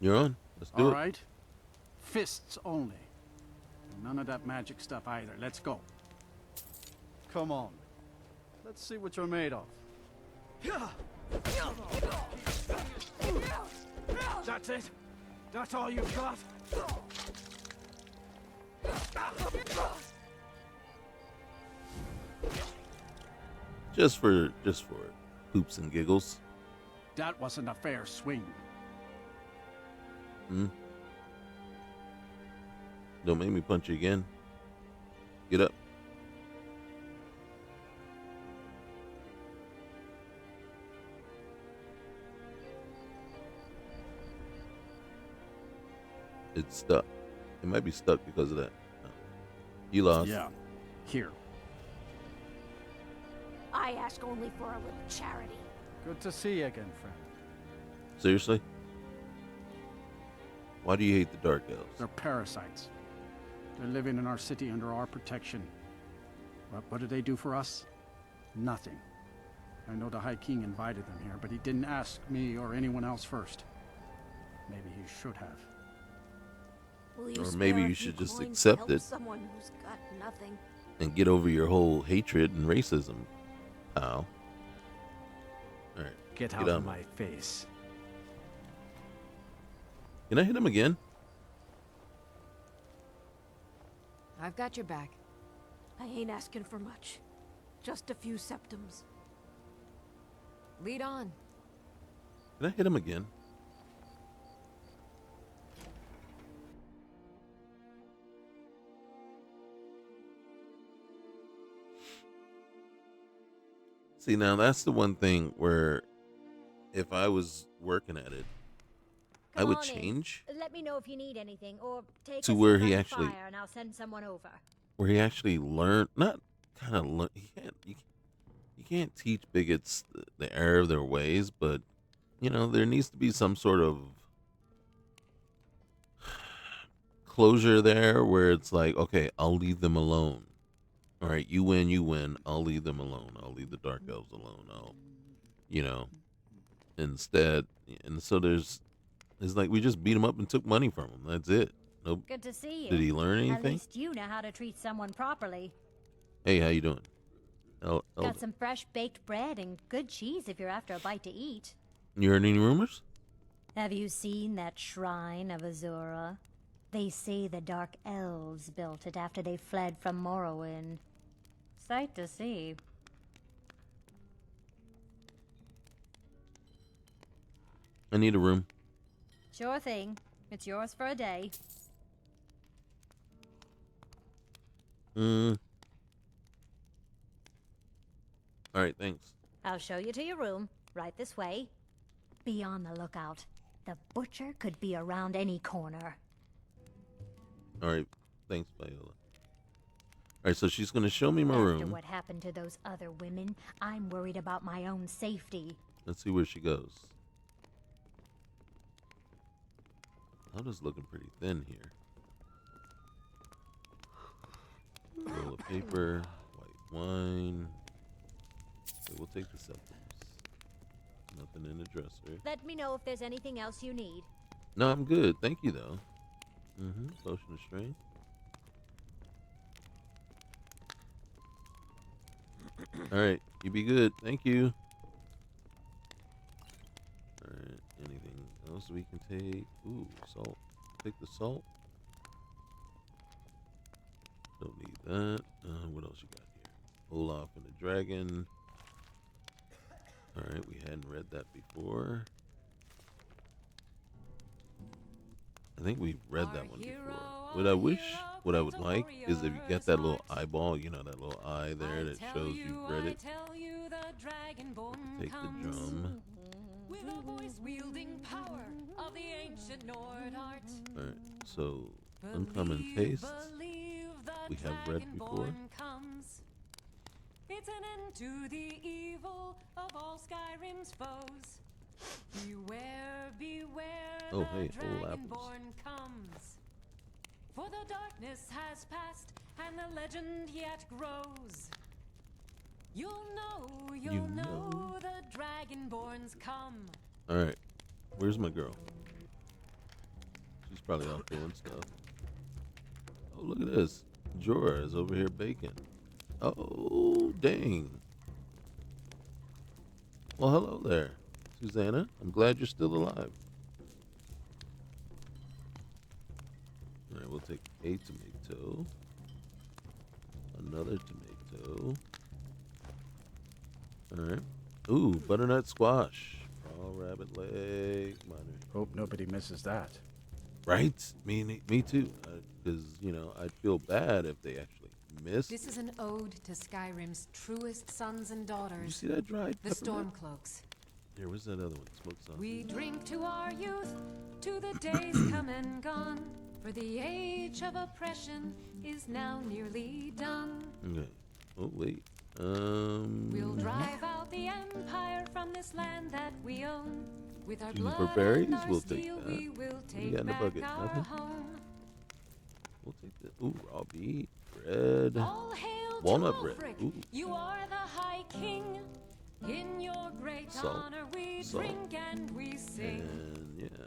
You're on. Let's do it. All right. Fists only. None of that magic stuff either. Let's go. Come on. Let's see what you're made of. That's it? That's all you've got? Just for poops and giggles. That wasn't a fair swing. Don't make me punch you again. Get up. it's stuck. It might be stuck because of that. No. You lost. Yeah. Here. I ask only for a little charity. Good to see you again, friend. Seriously? Why do you hate the Dark Elves? They're parasites. They're living in our city under our protection. But what did they do for us? Nothing. I know the High King invited them here, but he didn't ask me or anyone else first. Maybe he should have. Will you Or spare maybe a you few should just coins to accept help it someone who's got nothing? and get over your whole hatred and racism, pal. Alright. Get out of my face. Can I hit him again? I've got your back. I ain't asking for much. Just a few septums. Lead on. Can I hit him again? See, now that's the one thing where if I was working at it, I would change Let me know if you need anything, or take to a where seat he by the actually, fire and I'll send someone over. where he actually learned, not kind of learn. You can't teach bigots the error of their ways, but you know there needs to be some sort of closure there where it's like, okay, I'll leave them alone. All right, you win. I'll leave them alone. I'll leave the Dark Elves alone. Instead, and so it's like we just beat him up and took money from him. That's it. Nope. Good to see you. Did he learn At anything? least you know how to treat someone properly. Hey, how you doing? Got some fresh baked bread and good cheese if you're after a bite to eat. You heard any rumors? Have you seen that shrine of Azura? They say the Dark Elves built it after they fled from Morrowind. Sight to see. I need a room. Sure thing. It's yours for a day. All right, thanks. I'll show you to your room. Right this way. Be on the lookout. The butcher could be around any corner. All right, thanks, Viola. All right, so she's gonna show me my After room. what happened to those other women, I'm worried about my own safety. Let's see where she goes. Loda's looking pretty thin here. Roll of paper, white wine. Okay, we'll take the septums. Nothing in the dresser. Let me know if there's anything else you need. No, I'm good. Thank you, though. Potion of strength. All right, you be good. Thank you. All right, anything else we can take? Ooh, salt. Take the salt. Don't need that. What else you got here? Olaf and the dragon. All right, we hadn't read that before. I think we've read that one before. What I would like is if you get that little eyeball, you know, that little eye there that shows you've read it. Take the drum. With a voice wielding power of the ancient Nord art. Alright, so uncommon tastes we have read before. It's an end to the evil of all Skyrim's foes. Beware, beware, Oh, the hey, whole apples. Dragonborn comes. For the darkness has passed, and the legend yet grows. You'll know the Dragonborns come. Alright, where's my girl? She's probably out doing stuff. Oh, look at this. Jorah is over here baking. Oh, dang. Well, hello there, Susanna. I'm glad you're still alive. Alright, we'll take a tomato. Another tomato. Alright. Ooh, butternut squash. Raw rabbit leg. Minor. Hope nobody misses that. Right? Me too. Because, you know, I'd feel bad if they actually missed. This is an ode to Skyrim's truest sons and daughters. You see that dried The peppermint? Stormcloaks. Here, where's that other one? Smoked sausage. We drink to our youth, to the days come and gone, For the age of oppression is now nearly done. Okay. Oh wait. We'll drive out the empire from this land that we own. With our Juniper blood berries, and our we'll take steel, that. we will What do you take got in the back bucket? our Nothing? home. We'll take that. Ooh, raw beet, bread, All hail walnut to bread. Ulfric. Ooh, You are the High King. In your great Salt, honor we salt. drink and we sing. and yeah,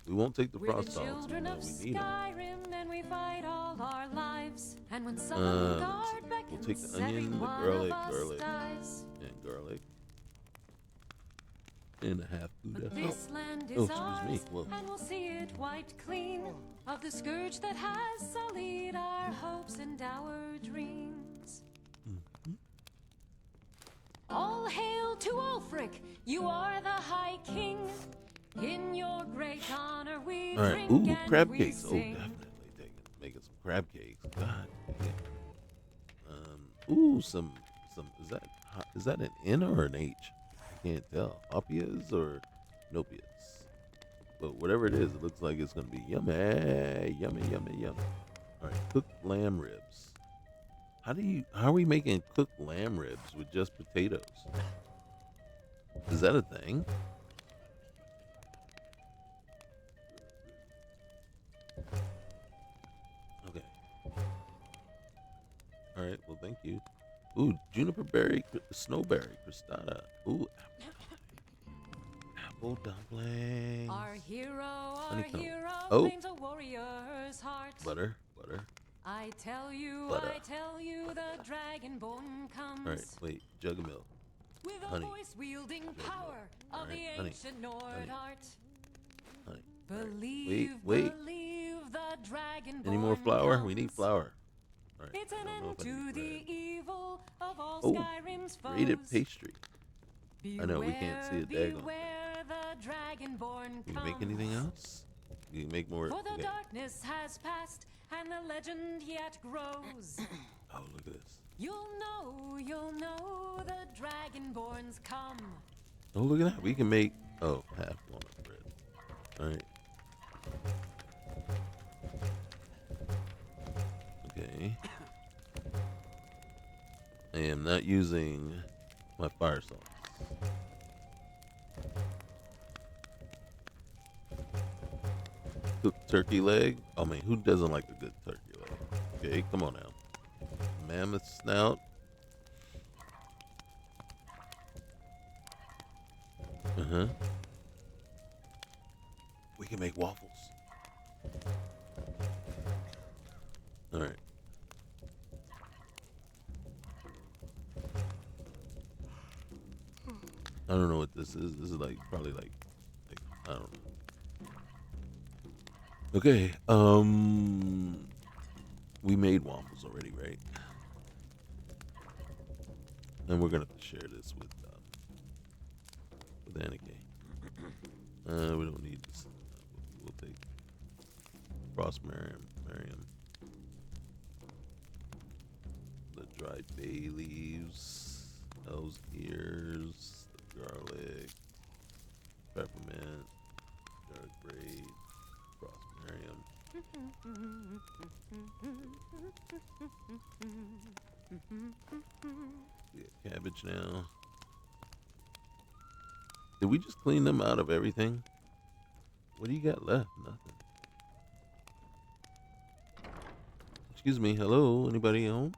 we won't take the We're frost the salts, children even of though we need them. Skyrim and we fight all our lives. And when Let's Sovngarde see. beckons, We'll take the every onion, the one garlic, of us garlic, dies. and garlic, and a half But Buddha. this land Oh, is excuse ours, me. Whoa. and we'll see it wiped clean of the scourge that has sullied our hopes and our dreams. All hail to Ulfric, you are the High King. In your great honor we All right. drink Ooh, and crab we cakes. Oh, sing. definitely making some crab cakes. God. Yeah. Ooh, some. Is that an N or an H? I can't tell. Opias or nopias? But whatever it is, it looks like it's gonna be yummy, yummy, yummy, yummy. All right, cooked lamb ribs. How are we making cooked lamb ribs with just potatoes? Is that a thing? Okay. All right. Well, thank you. Ooh, juniper berry, snowberry, crostata. Ooh, apple dumpling. Our hero Honeycomb. claims a warrior's heart. Butter. I tell you, the dragonborn comes. All right, wait, jug of milk. With a Honey. voice-wielding power All of right, the honey, ancient Nord honey, art. Honey. Believe, Wait. believe the dragonborn Any more flour? comes. We need flour. All right. It's an I don't know end if I to need the bread. evil of all Oh, Skyrim's foes. grated pastry. I know we can't see it. Daggone. Beware the dragonborn Can you comes. make anything else? You can make more. For the Okay. darkness has passed and the legend yet grows. Oh, look at this. You'll know the dragonborns come. Oh, look at that. We can make half walnut bread. All right. Okay. I am not using my fire sauce. Cooked turkey leg. I mean, who doesn't like a good turkey leg? Okay, come on now. Mammoth snout. We can make waffles. All right. I don't know what this is. This is probably like I don't know. Okay. We made waffles already, right? And we're gonna have to share this with Annekke. We don't need this. We'll take Frost Mariam. The dried bay leaves, elves ears, the garlic, peppermint, garlic braid, Frost Mariam. We got cabbage now. Did we just clean them out of everything? What do you got left? Nothing. Excuse me. Hello? Anybody home?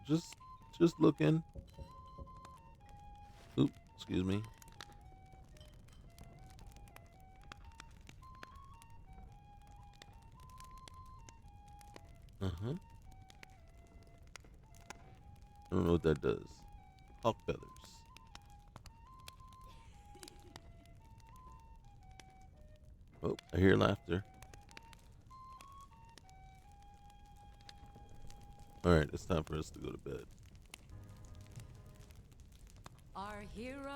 Just looking. Oop. Excuse me. I don't know what that does. Hawk feathers. Oh, I hear laughter. All right, it's time for us to go to bed. Our hero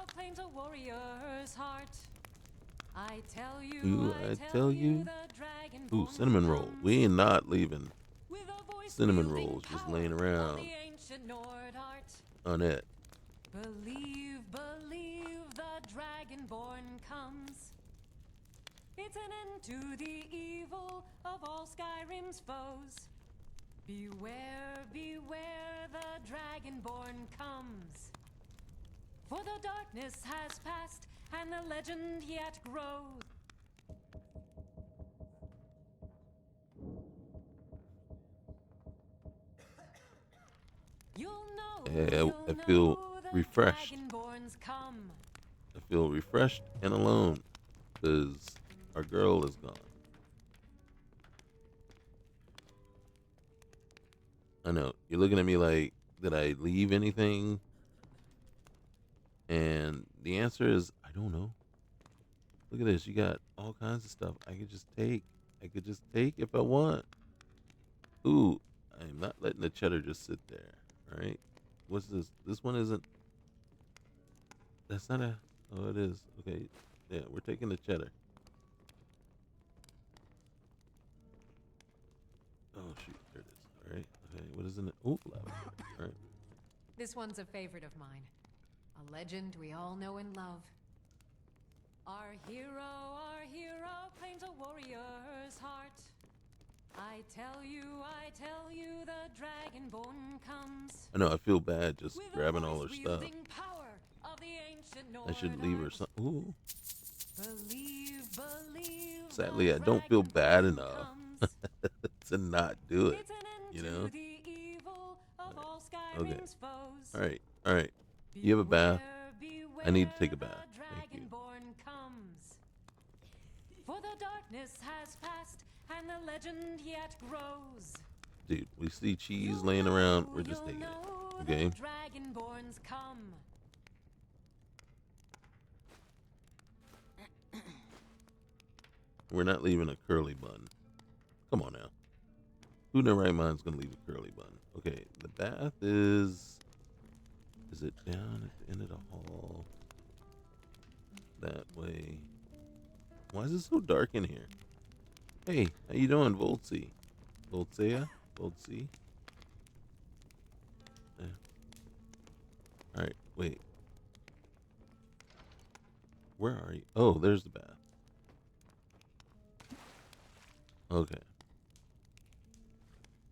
claims a warrior's heart. I tell you, Ooh, I tell you. the Ooh, dragonborn cinnamon roll. comes. We ain't not leaving With a voice cinnamon wielding rolls just power laying of around the ancient Nord art. on it. Believe the dragonborn comes. It's an end to the evil of all Skyrim's foes. Beware, beware, the Dragonborn comes. For the darkness has passed, and the legend yet grows. I feel refreshed. I feel refreshed and alone because our girl is gone. I know you're looking at me like, did I leave anything? And the answer is, I don't know. Look at this. You got all kinds of stuff I could just take. I could just take if I want. Ooh, I'm not letting the cheddar just sit there. All right. What's this? This one isn't. That's not a. Oh, it is. Okay. Yeah, we're taking the cheddar. Oh, shoot. There it is. All right. Okay. What is in it? Ooh, lava. All right. This one's a favorite of mine. A legend we all know and love. Our hero claims a warrior's heart. I tell you, the Dragonborn comes. I know. I feel bad just grabbing all her stuff. Power of the ancient I should leave her some. Ooh. Believe. Sadly, I don't feel bad enough to not do it. You know? Okay. All right. You have a bath. I need to take a bath. Thank you. For the darkness has passed, and the legend yet grows. Dude, we see cheese laying around. We're just taking it. Okay? Dragonborns come. We're not leaving a curly bun. Come on now. Who in their right mind is going to leave a curly bun? Okay, the bath is it down at the end of the hall? That way. Why is it so dark in here? Hey, how you doing, Voltsea? Voltsea? Voltsea? Yeah. Alright, wait. Where are you? Oh, there's the bath. Okay.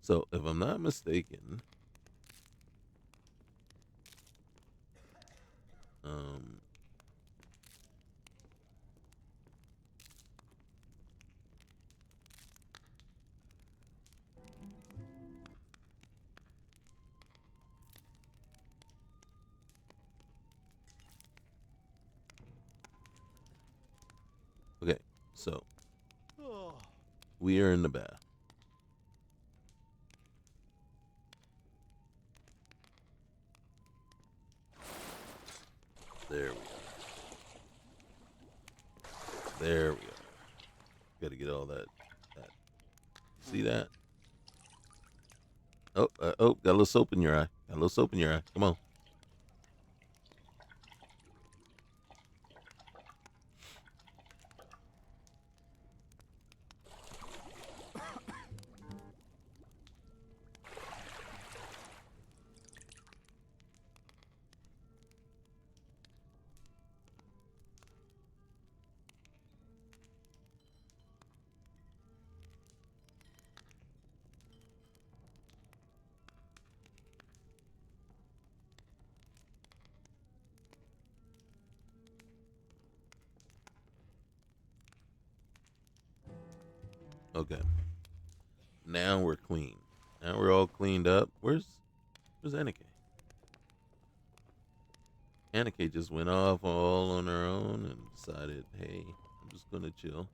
So, if I'm not mistaken, okay, so we are in the bath. There we are. There we are. Got to get all that. See that? Oh, got a little soap in your eye. Got a little soap in your eye. Come on. Okay. Now we're clean. Now we're all cleaned up. Where's Annekke? Annekke just went off all on her own and decided, hey, I'm just gonna chill.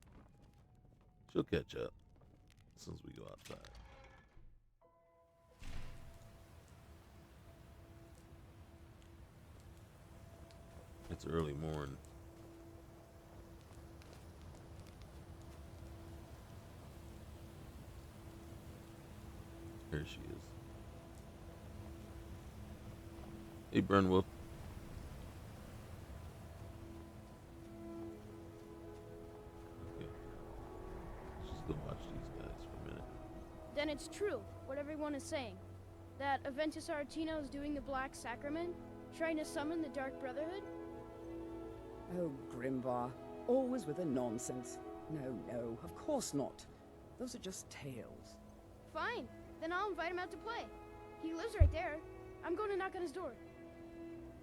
She'll catch up since we go outside. It's early morning. Here she is. Hey, Burnwolf. Okay. Let's just go watch these guys for a minute. Then it's true, what everyone is saying. That Aventus Aretino is doing the Black Sacrament, trying to summon the Dark Brotherhood? Oh, Grimvar. Always with the nonsense. No, of course not. Those are just tales. Fine. Then I'll invite him out to play. He lives right there. I'm going to knock on his door.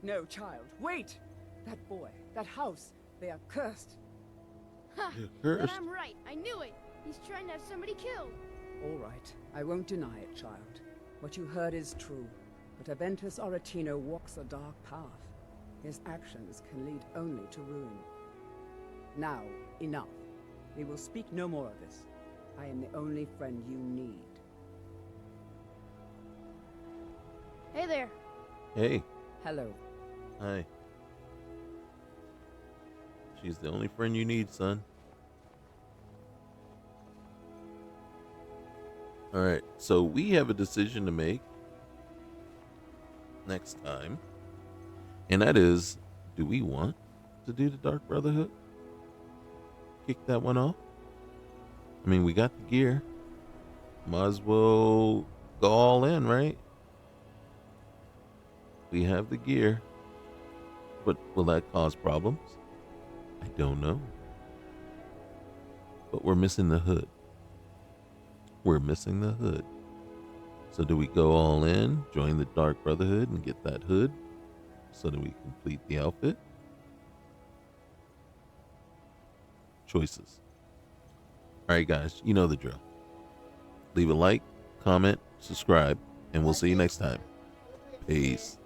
No, child, wait! That boy, that house, they are cursed. Ha! Cursed. Then I'm right. I knew it. He's trying to have somebody killed. All right, I won't deny it, child. What you heard is true. But Aventus Aretino walks a dark path. His actions can lead only to ruin. Now, enough. We will speak no more of this. I am the only friend you need. Hey there. Hey. Hello. Hi. She's the only friend you need, son. Alright, so we have a decision to make next time. And that is, do we want to do the Dark Brotherhood? Kick that one off? I mean, we got the gear. Might as well go all in, right? We have the gear. But will that cause problems? I don't know. But we're missing the hood. We're missing the hood. So do we go all in, join the Dark Brotherhood, and get that hood so that we complete the outfit? Choices. Alright guys, you know the drill. Leave a like, comment, subscribe, and we'll see you next time. Peace.